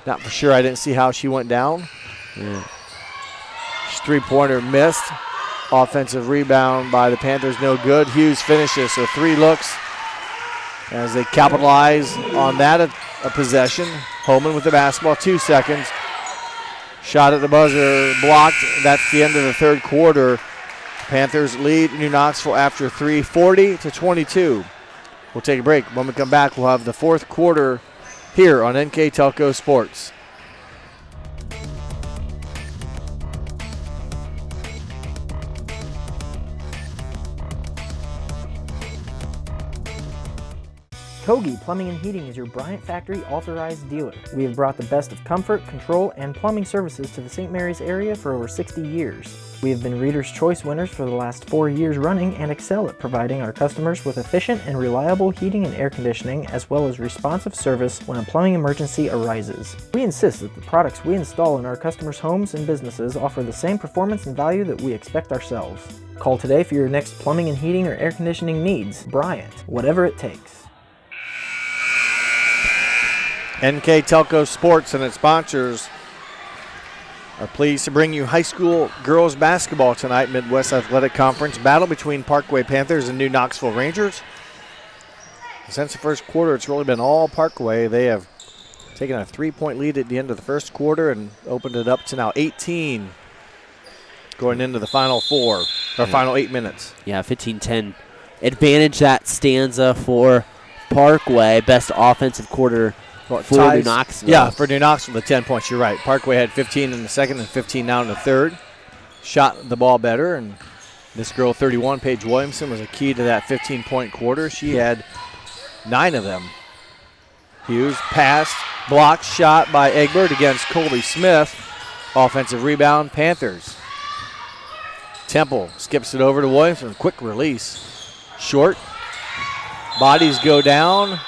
Not for sure. I didn't see how she went down. Three-pointer missed. Offensive rebound by the Panthers, no good. Hughes finishes, so 3 looks as they capitalize on that, a possession. Holman with the basketball, 2 seconds. Shot at the buzzer, blocked. That's the end of the third quarter. Panthers lead New Knoxville after 3, 40-22. We'll take a break. When we come back, we'll have the fourth quarter here on NK Telco Sports. Kogi Plumbing and Heating is your Bryant Factory authorized dealer. We have brought the best of comfort, control, and plumbing services to the St. Mary's area for over 60 years. We have been Reader's Choice winners for the last 4 years running and excel at providing our customers with efficient and reliable heating and air conditioning, as well as responsive service when a plumbing emergency arises. We insist that the products we install in our customers' homes and businesses offer the same performance and value that we expect ourselves. Call today for your next plumbing and heating or air conditioning needs. Bryant, whatever it takes. NK Telco Sports and its sponsors are pleased to bring you high school girls basketball tonight. Midwest Athletic Conference battle between Parkway Panthers and New Knoxville Rangers. Since the first quarter, it's really been all Parkway. They have taken a 3-point lead at the end of the first quarter and opened it up to now 18 going into the final 8 minutes. Yeah, 15-10 advantage that stanza for Parkway. Best offensive quarter for New Knoxville. Yeah, for New Knoxville, the 10 points. You're right. Parkway had 15 in the second and 15 now in the third. Shot the ball better, and this girl, 31, Paige Williamson, was a key to that 15-point quarter. She had 9 of them. Hughes passed, blocked, shot by Egbert against Colby Smith. Offensive rebound, Panthers. Temple skips it over to Williamson. Quick release. Short. Bodies go down.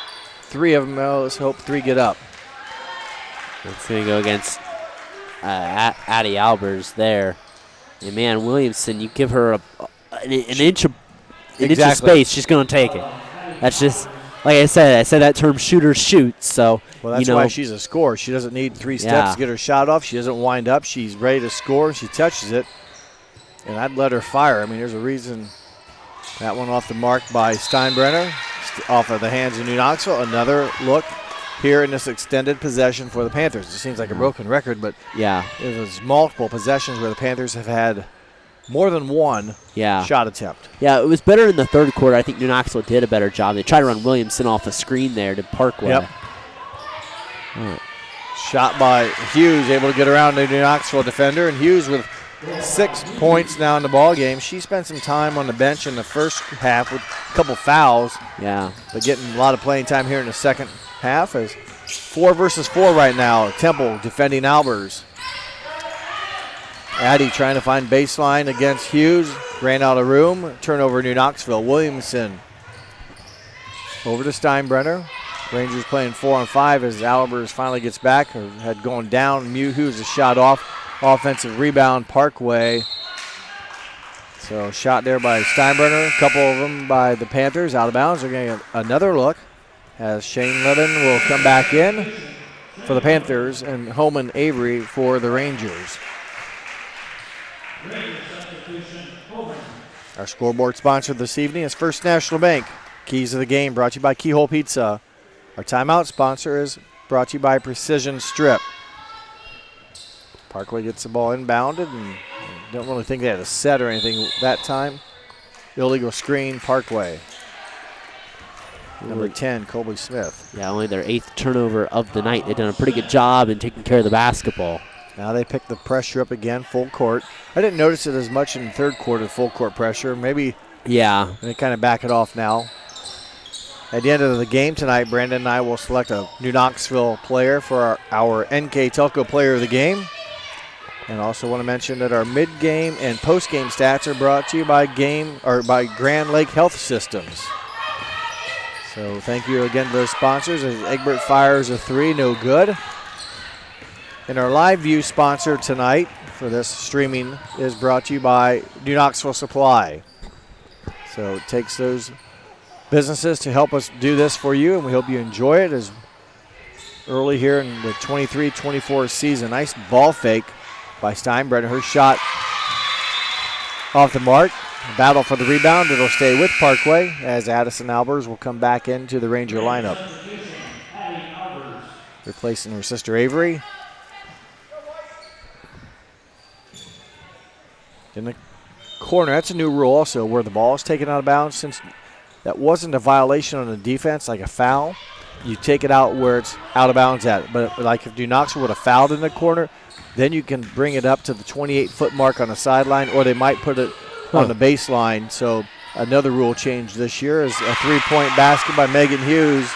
3 of them, let's hope 3 get up. It's going to go against Addie Albers there. And, man, Williamson, you give her an inch of space, she's going to take it. That's just, like I said that term shooter shoots. So, well, that's why she's a scorer. She doesn't need 3 steps to get her shot off. She doesn't wind up. She's ready to score. She touches it. And I'd let her fire. I mean, there's a reason. That one off the mark by Steinbrenner, off of the hands of New Knoxville. Another look here in this extended possession for the Panthers. It seems like a broken record, but yeah, it was multiple possessions where the Panthers have had more than one shot attempt. Yeah, it was better in the third quarter. I think New Knoxville did a better job. They tried to run Williamson off a screen there to Parkway. Yep. Shot by Hughes, able to get around the New Knoxville defender, and Hughes with 6 points now in the ball game. She spent some time on the bench in the first half with a couple fouls. Yeah. But getting a lot of playing time here in the second half. As 4 versus 4 right now. Temple defending Albers. Addie trying to find baseline against Hughes. Ran out of room. Turnover New Knoxville. Williamson over to Steinbrenner. Rangers playing 4-on-5 as Albers finally gets back. Had gone down. Hughes a shot off. Offensive rebound, Parkway. So shot there by Steinbrenner. A couple of them by the Panthers. Out of bounds. They're getting another look as Shane Levin will come back in for the Panthers and Holman Avery for the Rangers. Our scoreboard sponsor this evening is First National Bank. Keys of the game brought to you by Keyhole Pizza. Our timeout sponsor is brought to you by Precision Strip. Parkway gets the ball inbounded and don't really think they had a set or anything that time. Illegal screen, Parkway. Number 10, Colby Smith. Yeah, only their 8th turnover of the night. They've done a pretty good job in taking care of the basketball. Now they pick the pressure up again, full court. I didn't notice it as much in the third quarter, full court pressure. Maybe they kind of back it off now. At the end of the game tonight, Brandon and I will select a New Knoxville player for our NK Telco Player of the Game. And also want to mention that our mid-game and post-game stats are brought to you by Grand Lake Health Systems. So thank you again to those sponsors. As Egbert fires a 3, no good. And our live view sponsor tonight for this streaming is brought to you by New Knoxville Supply. So it takes those businesses to help us do this for you, and we hope you enjoy it as early here in the 23-24 season. Nice ball fake by Steinbrenner. Her shot off the mark. Battle for the rebound. It'll stay with Parkway as Addison Albers will come back into the Ranger lineup. Replacing her sister Avery. In the corner, that's a new rule also where the ball is taken out of bounds. Since that wasn't a violation on the defense, like a foul, you take it out where it's out of bounds at. But like if New Knoxville would have fouled in the corner, then you can bring it up to the 28-foot mark on the sideline, or they might put it on the baseline. So another rule change this year is a 3-point basket by Megan Hughes.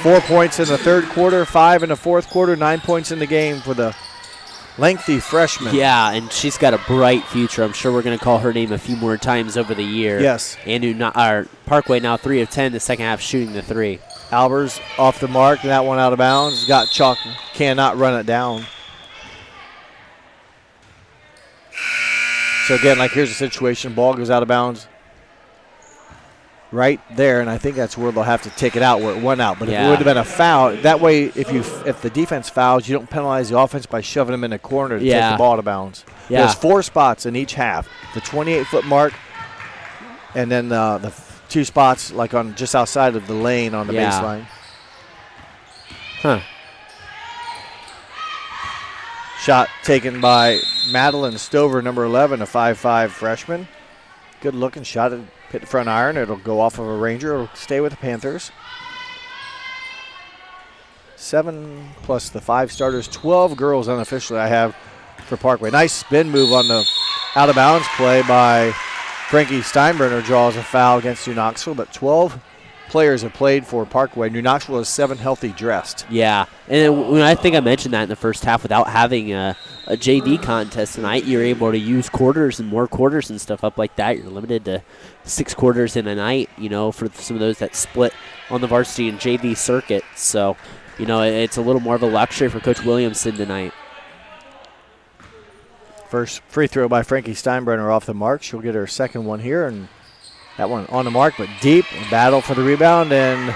4 points in the third quarter, 5 in the fourth quarter, 9 points in the game for the lengthy freshman. Yeah, and she's got a bright future. I'm sure we're going to call her name a few more times over the year. Yes. And Parkway now 3 of 10 the second half shooting the 3. Albers off the mark, that one out of bounds. Got chalk, cannot run it down. So again, like here's a situation, ball goes out of bounds right there, and I think that's where they'll have to take it out where it went out. But if it would have been a foul, that way if the defense fouls, you don't penalize the offense by shoving them in the corner to take the ball out of bounds. Yeah. There's 4 spots in each half. The 28-foot mark, and then the 2 spots like on just outside of the lane on the baseline. Huh. Shot taken by Madeline Stover, number 11, a 5'5 freshman. Good looking shot. It hit the front iron. It'll go off of a Ranger. It'll stay with the Panthers. 7 plus the 5 starters. 12 girls unofficially I have for Parkway. Nice spin move on the out of bounds play by Frankie Steinbrenner. Draws a foul against New Knoxville, but 12 players have played for Parkway. New Knoxville is 7 healthy dressed. Yeah, and I think I mentioned that in the first half without having a a JV contest tonight, you're able to use quarters and more quarters and stuff up like that. You're limited to 6 quarters in a night, for some of those that split on the varsity and JV circuit. So, it's a little more of a luxury for Coach Williamson tonight. First free throw by Frankie Steinbrenner off the mark. She'll get her second one here, and that one on the mark, but deep. Battle for the rebound, and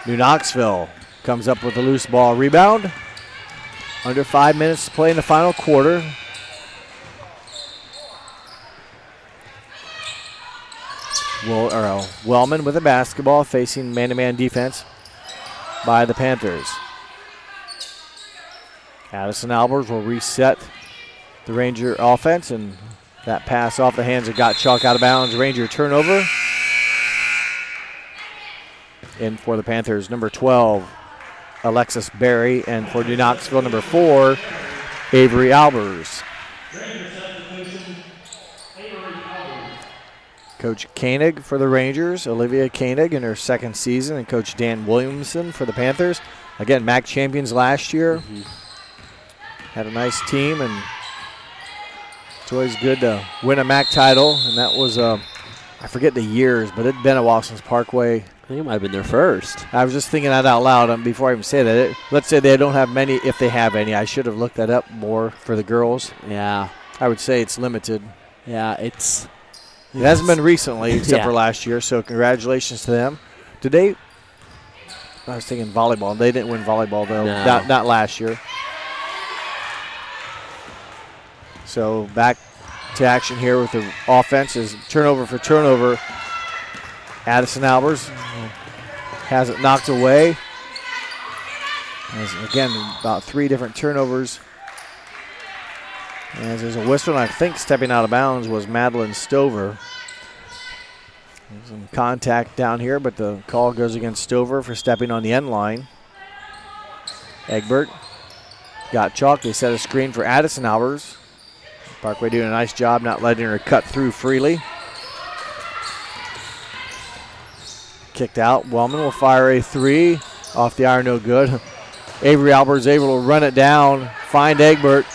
New Knoxville comes up with a loose ball rebound. Under 5 minutes to play in the final quarter. Wellman with a basketball facing man-to-man defense by the Panthers. Addison Albers will reset the Ranger offense, and that pass off the hands of Gottschalk out of bounds. Ranger turnover. In for the Panthers, number 12, Alexis Berry, and for New Knoxville, number 4, Avery Albers. Coach Koenig for the Rangers, Olivia Koenig in her second season, and Coach Dan Williamson for the Panthers. Again, MAC champions last year. Had a nice team, and it's always good to win a MAC title, and that was, I forget the years, but it had been a while since Parkway. I think it might have been their first. I was just thinking that out loud before I even say that. Let's say they don't have many, if they have any. I should have looked that up more for the girls. Yeah. I would say it's limited. Yeah, It hasn't been recently, except for last year, so congratulations to them. Today, I was thinking volleyball. They didn't win volleyball, though. No. Not last year. So back to action here with the offense is turnover for turnover. Addison Albers has it knocked away. Again, about 3 different turnovers. As there's a whistle, and I think stepping out of bounds was Madeline Stover. There's some contact down here, but the call goes against Stover for stepping on the end line. Egbert got chalk. They set a screen for Addison Albers. Parkway doing a nice job not letting her cut through freely. Kicked out. Wellman will fire a 3. Off the iron, no good. Avery Albers able to run it down, find Egbert.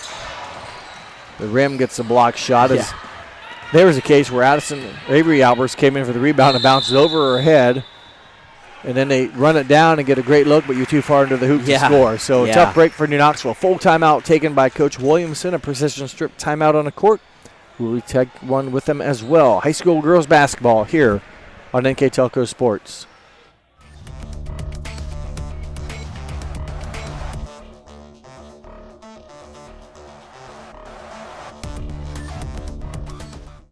The rim gets a block shot. Yeah. There was a case where Avery Albers came in for the rebound and bounces over her head. And then they run it down and get a great look, but you're too far into the hoop to score. So a tough break for New Knoxville. Full timeout taken by Coach Williamson, a precision strip timeout on the court. We'll take one with them as well. High school girls basketball here on NK Telco Sports.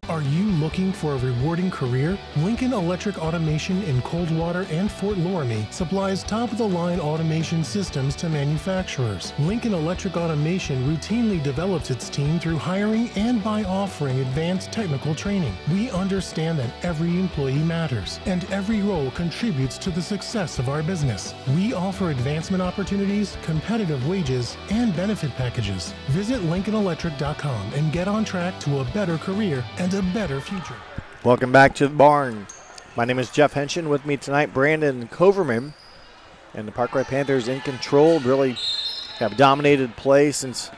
Are you looking for a rewarding career? Lincoln Electric Automation in Coldwater and Fort Loramie supplies top-of-the-line automation systems to manufacturers. Lincoln Electric Automation routinely develops its team through hiring and by offering advanced technical training. We understand that every employee matters, and every role contributes to the success of our business. We offer advancement opportunities, competitive wages, and benefit packages. Visit LincolnElectric.com and get on track to a better career and a better future. Welcome back to the barn. My name is Jeff Henshin. With me tonight, Brandon Coverman. And the Parkway Panthers in control, really have dominated play since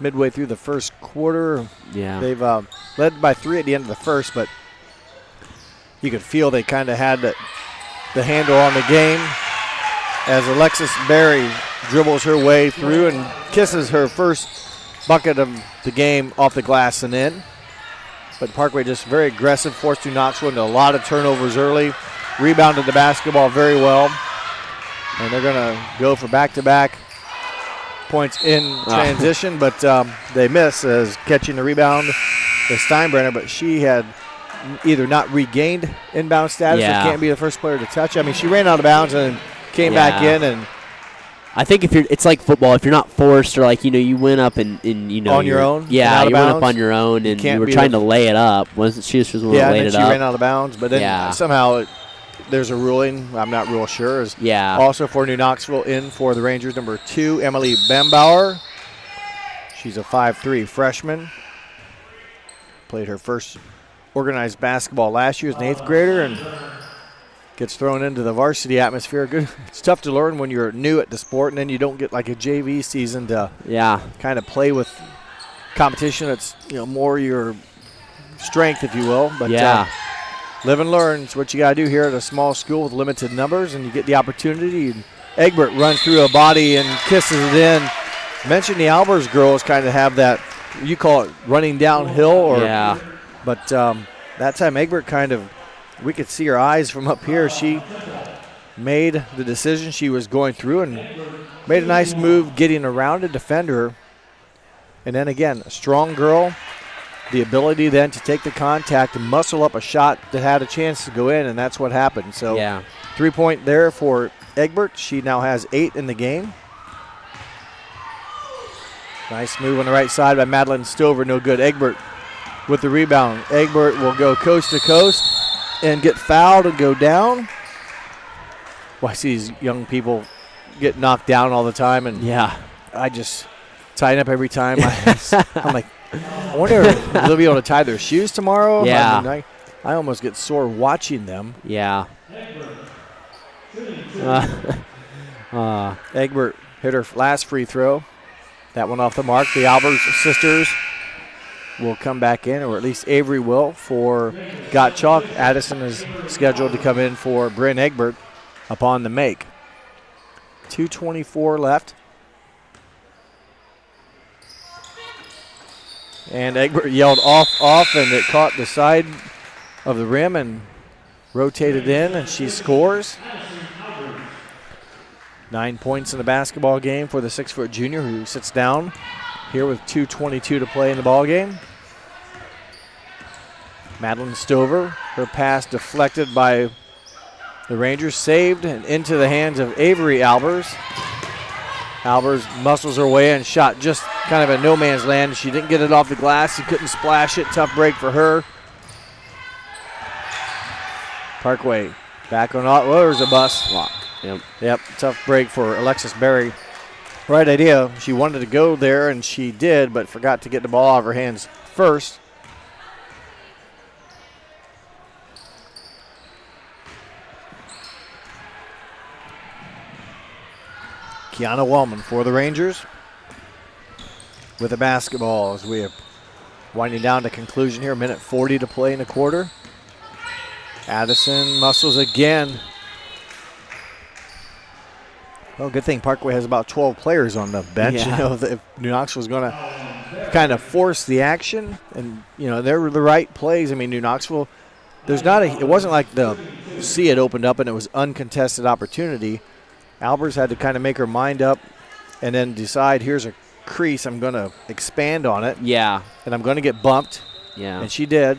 midway through the first quarter. Yeah. They've led by 3 at the end of the first, but you could feel they kind of had the handle on the game as Alexis Berry dribbles her way through and kisses her first bucket of the game off the glass and in. But Parkway just very aggressive, forced to Knoxville into a lot of turnovers early, rebounded the basketball very well, and they're going to go for back-to-back points in transition, but they miss as catching the rebound is Steinbrenner, but she had either not regained inbound status or can't be the first player to touch. I mean, she ran out of bounds and came back in, and I think it's like football. If you're not forced, or you went up and on your own, yeah, you went up on your own and you were trying to lay it up. She was the one that laid it up. Yeah, she ran out of bounds, but then somehow there's a ruling. I'm not real sure. Also for New Knoxville, in for the Rangers, number 2, Emily Bembauer. She's a 5'3" freshman. Played her first organized basketball last year as an 8th grader, and gets thrown into the varsity atmosphere. Good. It's tough to learn when you're new at the sport, and then you don't get like a JV season to kind of play with competition. It's more your strength, if you will. But live and learn. It's what you got to do here at a small school with limited numbers, and you get the opportunity. And Egbert runs through a body and kisses it in. Mentioned the Albers girls kind of have that, you call it running downhill. But that time Egbert we could see her eyes from up here. She made the decision she was going through and made a nice move getting around a defender. And then again, a strong girl, the ability then to take the contact and muscle up a shot that had a chance to go in, and that's what happened. So 3-point there for Egbert. She now has 8 in the game. Nice move on the right side by Madeline Stover. No good. Egbert with the rebound. Egbert will go coast to coast and get fouled and go down. Well, I see these young people get knocked down all the time, and I just tighten up every time. I'm like, I wonder if they'll be able to tie their shoes tomorrow. I almost get sore watching them. Egbert hit her last free throw. That one off the mark. The Albers sisters will come back in, or at least Avery will, for Gottschalk. Addison is scheduled to come in for Bryn Egbert upon the make. 2:24 left. And Egbert yelled off, and it caught the side of the rim and rotated in, and she scores. 9 points in the basketball game for the 6-foot junior, who sits down here with 2:22 to play in the ball game. Madeline Stover, her pass deflected by the Rangers, saved and into the hands of Avery Albers. Albers muscles her way in, shot just kind of a no man's land. She didn't get it off the glass. She couldn't splash it. Tough break for her. Parkway back on. There's a bus. Yep, tough break for Alexis Berry. Right idea. She wanted to go there, and she did, but forgot to get the ball out of her hands first. Kiana Wellman for the Rangers with the basketball as we are winding down to conclusion here. 1:40 to play in the quarter. Addison muscles again. Well, good thing Parkway has about 12 players on the bench. If New Knoxville was going to kind of force the action, and they were the right plays. I mean, New Knoxville, it wasn't like the C had opened up and it was uncontested opportunity. Albers had to kind of make her mind up and then decide, here's a crease, I'm going to expand on it. And I'm going to get bumped. And she did.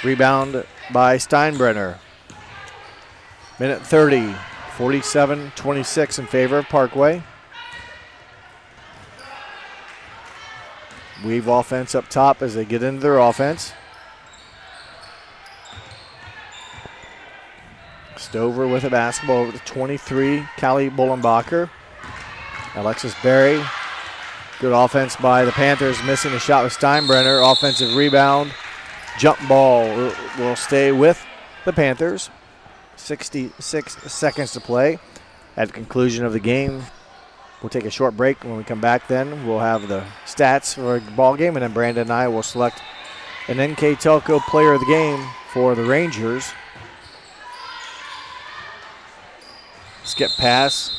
Rebound by Steinbrenner. 1:30, 47-26 in favor of Parkway. Weave offense up top as they get into their offense. Stover with a basketball over to 23, Callie Bullenbacher. Alexis Berry. Good offense by the Panthers, missing a shot with Steinbrenner. Offensive rebound. Jump ball will stay with the Panthers. 66 seconds to play. At the conclusion of the game, we'll take a short break. When we come back then, we'll have the stats for the ball game, and then Brandon and I will select an NK Telco player of the game for the Rangers. Skip pass.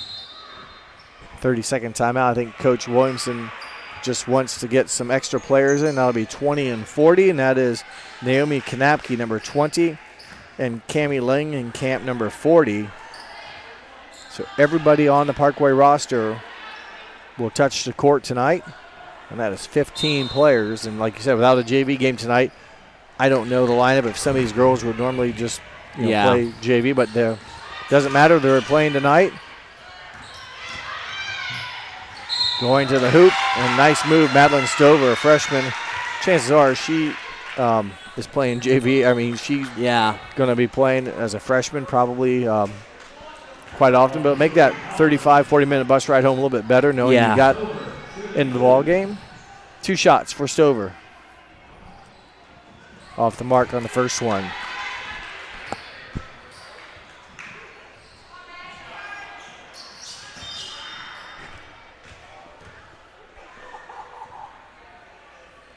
30-second timeout. I think Coach Williamson just wants to get some extra players in. That'll be 20 and 40, and that is Naomi Kanapke, number 20, and Cammie Ling in camp, number 40. So everybody on the Parkway roster will touch the court tonight, and that is 15 players. And like you said, without a JV game tonight, I don't know the lineup if some of these girls would normally just play JV, but doesn't matter. They're playing tonight. Going to the hoop, and nice move, Madeline Stover, a freshman. Chances are she is playing JV. I mean, she's going to be playing as a freshman probably quite often, but make that 35, 40-minute bus ride home a little bit better knowing you got into the ball game. 2 shots for Stover. off the mark on the first one.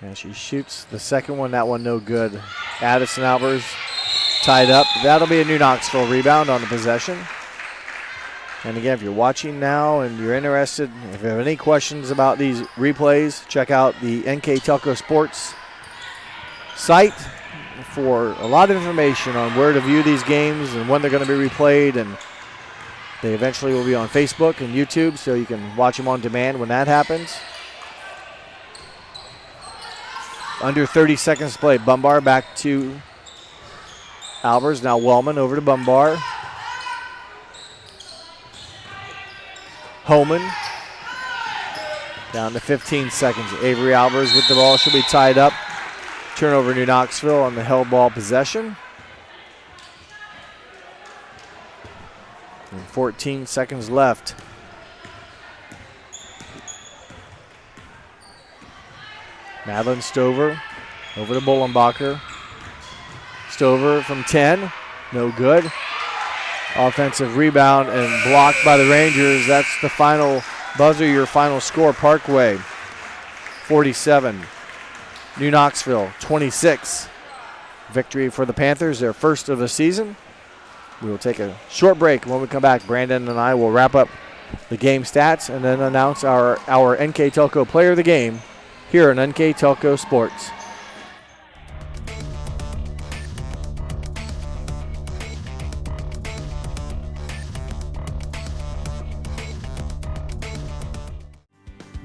And she shoots the second one. That one no good. Addison Albers tied up. That'll be a New Knoxville rebound on the possession. And again, if you're watching now and you're interested, if you have any questions about these replays, check out the NK Telco Sports site for a lot of information on where to view these games and when they're going to be replayed. And they eventually will be on Facebook and YouTube, so you can watch them on demand when that happens. Under 30 seconds to play. Bumbar back to Albers. Now Wellman over to Bumbar. Holman. Down to 15 seconds. Avery Albers with the ball. She'll be tied up. Turnover New Knoxville on the held ball possession. And 14 seconds left. Madeline Stover over to Bullenbacher. Stover from 10, no good. Offensive rebound and blocked by the Rangers. That's the final buzzer, your final score. Parkway 47, New Knoxville 26. Victory for the Panthers, their first of the season. We will take a short break. When we come back, Brandon and I will wrap up the game stats and then announce our NK Telco player of the game here on NK Telco Sports.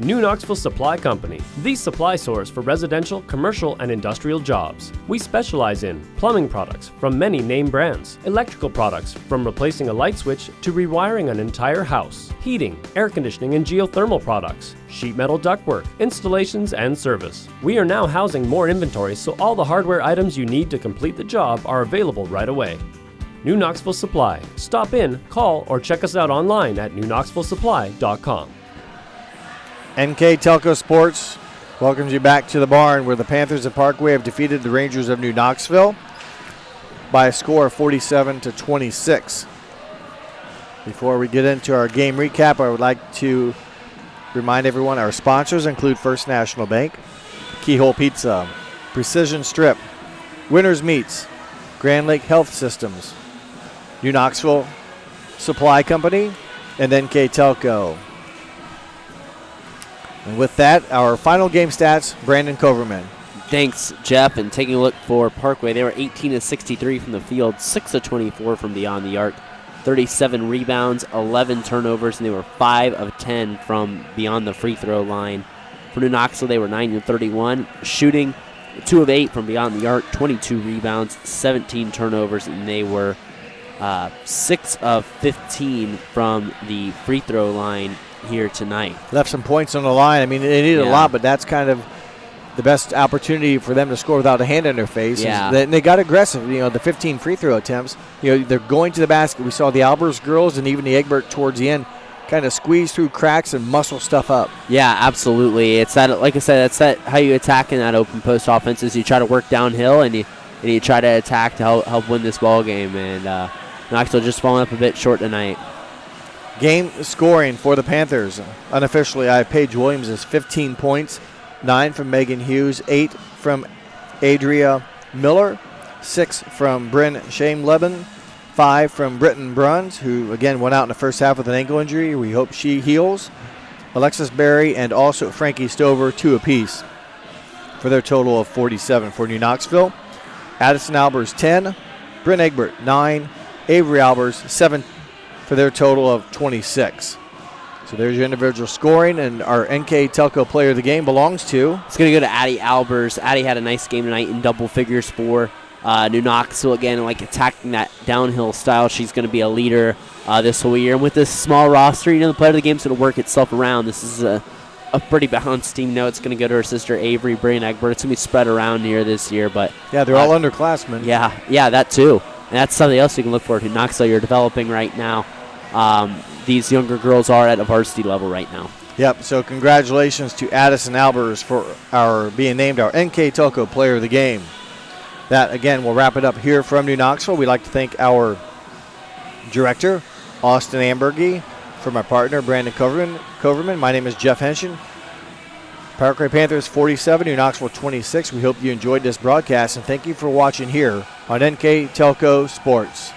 New Knoxville Supply Company, the supply source for residential, commercial, and industrial jobs. We specialize in plumbing products from many name brands, electrical products from replacing a light switch to rewiring an entire house, heating, air conditioning, and geothermal products, sheet metal ductwork, installations, and service. We are now housing more inventory, so all the hardware items you need to complete the job are available right away. New Knoxville Supply. Stop in, call, or check us out online at newknoxvillesupply.com. NK Telco Sports welcomes you back to the barn where the Panthers of Parkway have defeated the Rangers of New Knoxville by a score of 47-26. Before we get into our game recap, I would like to remind everyone our sponsors include First National Bank, Keyhole Pizza, Precision Strip, Winners Meats, Grand Lake Health Systems, New Knoxville Supply Company, and NK Telco. And with that, our final game stats, Brandon Coverman. Thanks, Jeff. And taking a look for Parkway, they were 18-63 from the field, 6-24 from beyond the arc, 37 rebounds, 11 turnovers, and they were 5 of 10 from beyond the free throw line. For New Knoxville, they were 9-31, shooting 2 of 8 from beyond the arc, 22 rebounds, 17 turnovers, and they were 6 of 15 from the free throw line here tonight. Left some points on the line. I mean, they needed a lot, but that's kind of the best opportunity for them to score without a hand in their face. Yeah. And they got aggressive. You know, the 15 free throw attempts, you know, they're going to the basket. We saw the Albers girls and even the Egbert towards the end kind of squeeze through cracks and muscle stuff up. Yeah, absolutely. It's that, like I said, that's that how you attack in that open post offense is you try to work downhill and you try to attack to help win this ball game. And Knoxville just falling up a bit short tonight. Game scoring for the Panthers. Unofficially, I have Paige Williams as 15 points, 9 from Megan Hughes, 8 from Adria Miller, 6 from Bryn Shame-Leben, 5 from Britton Bruns, who again went out in the first half with an ankle injury. We hope she heals. Alexis Berry and also Frankie Stover, 2 apiece for their total of 47 for New Knoxville. Addison Albers, 10, Bryn Egbert, 9, Avery Albers, 7 for their total of 26. So there's your individual scoring, and our NK Telco player of the game belongs to. It's going to go to Addie Albers. Addie had a nice game tonight in double figures for New Knoxville. Again, like attacking that downhill style. She's going to be a leader this whole year. And with this small roster, you know, the player of the game is going to work itself around. This is a pretty balanced team. No, it's going to go to her sister Avery, Brian Egbert. It's going to be spread around here this year. But yeah, they're all underclassmen. Yeah, that too. And that's something else you can look forward to. Knoxville, you're developing right now. These younger girls are at a varsity level right now. Yep, so congratulations to Addison Albers for being named our NK Telco player of the game. That, again, will wrap it up here from New Knoxville. We'd like to thank our director, Austin Ambergy, for my partner, Brandon Coverman. My name is Jeff Henshin. Parkway Panthers 47, New Knoxville 26. We hope you enjoyed this broadcast, and thank you for watching here on NK Telco Sports.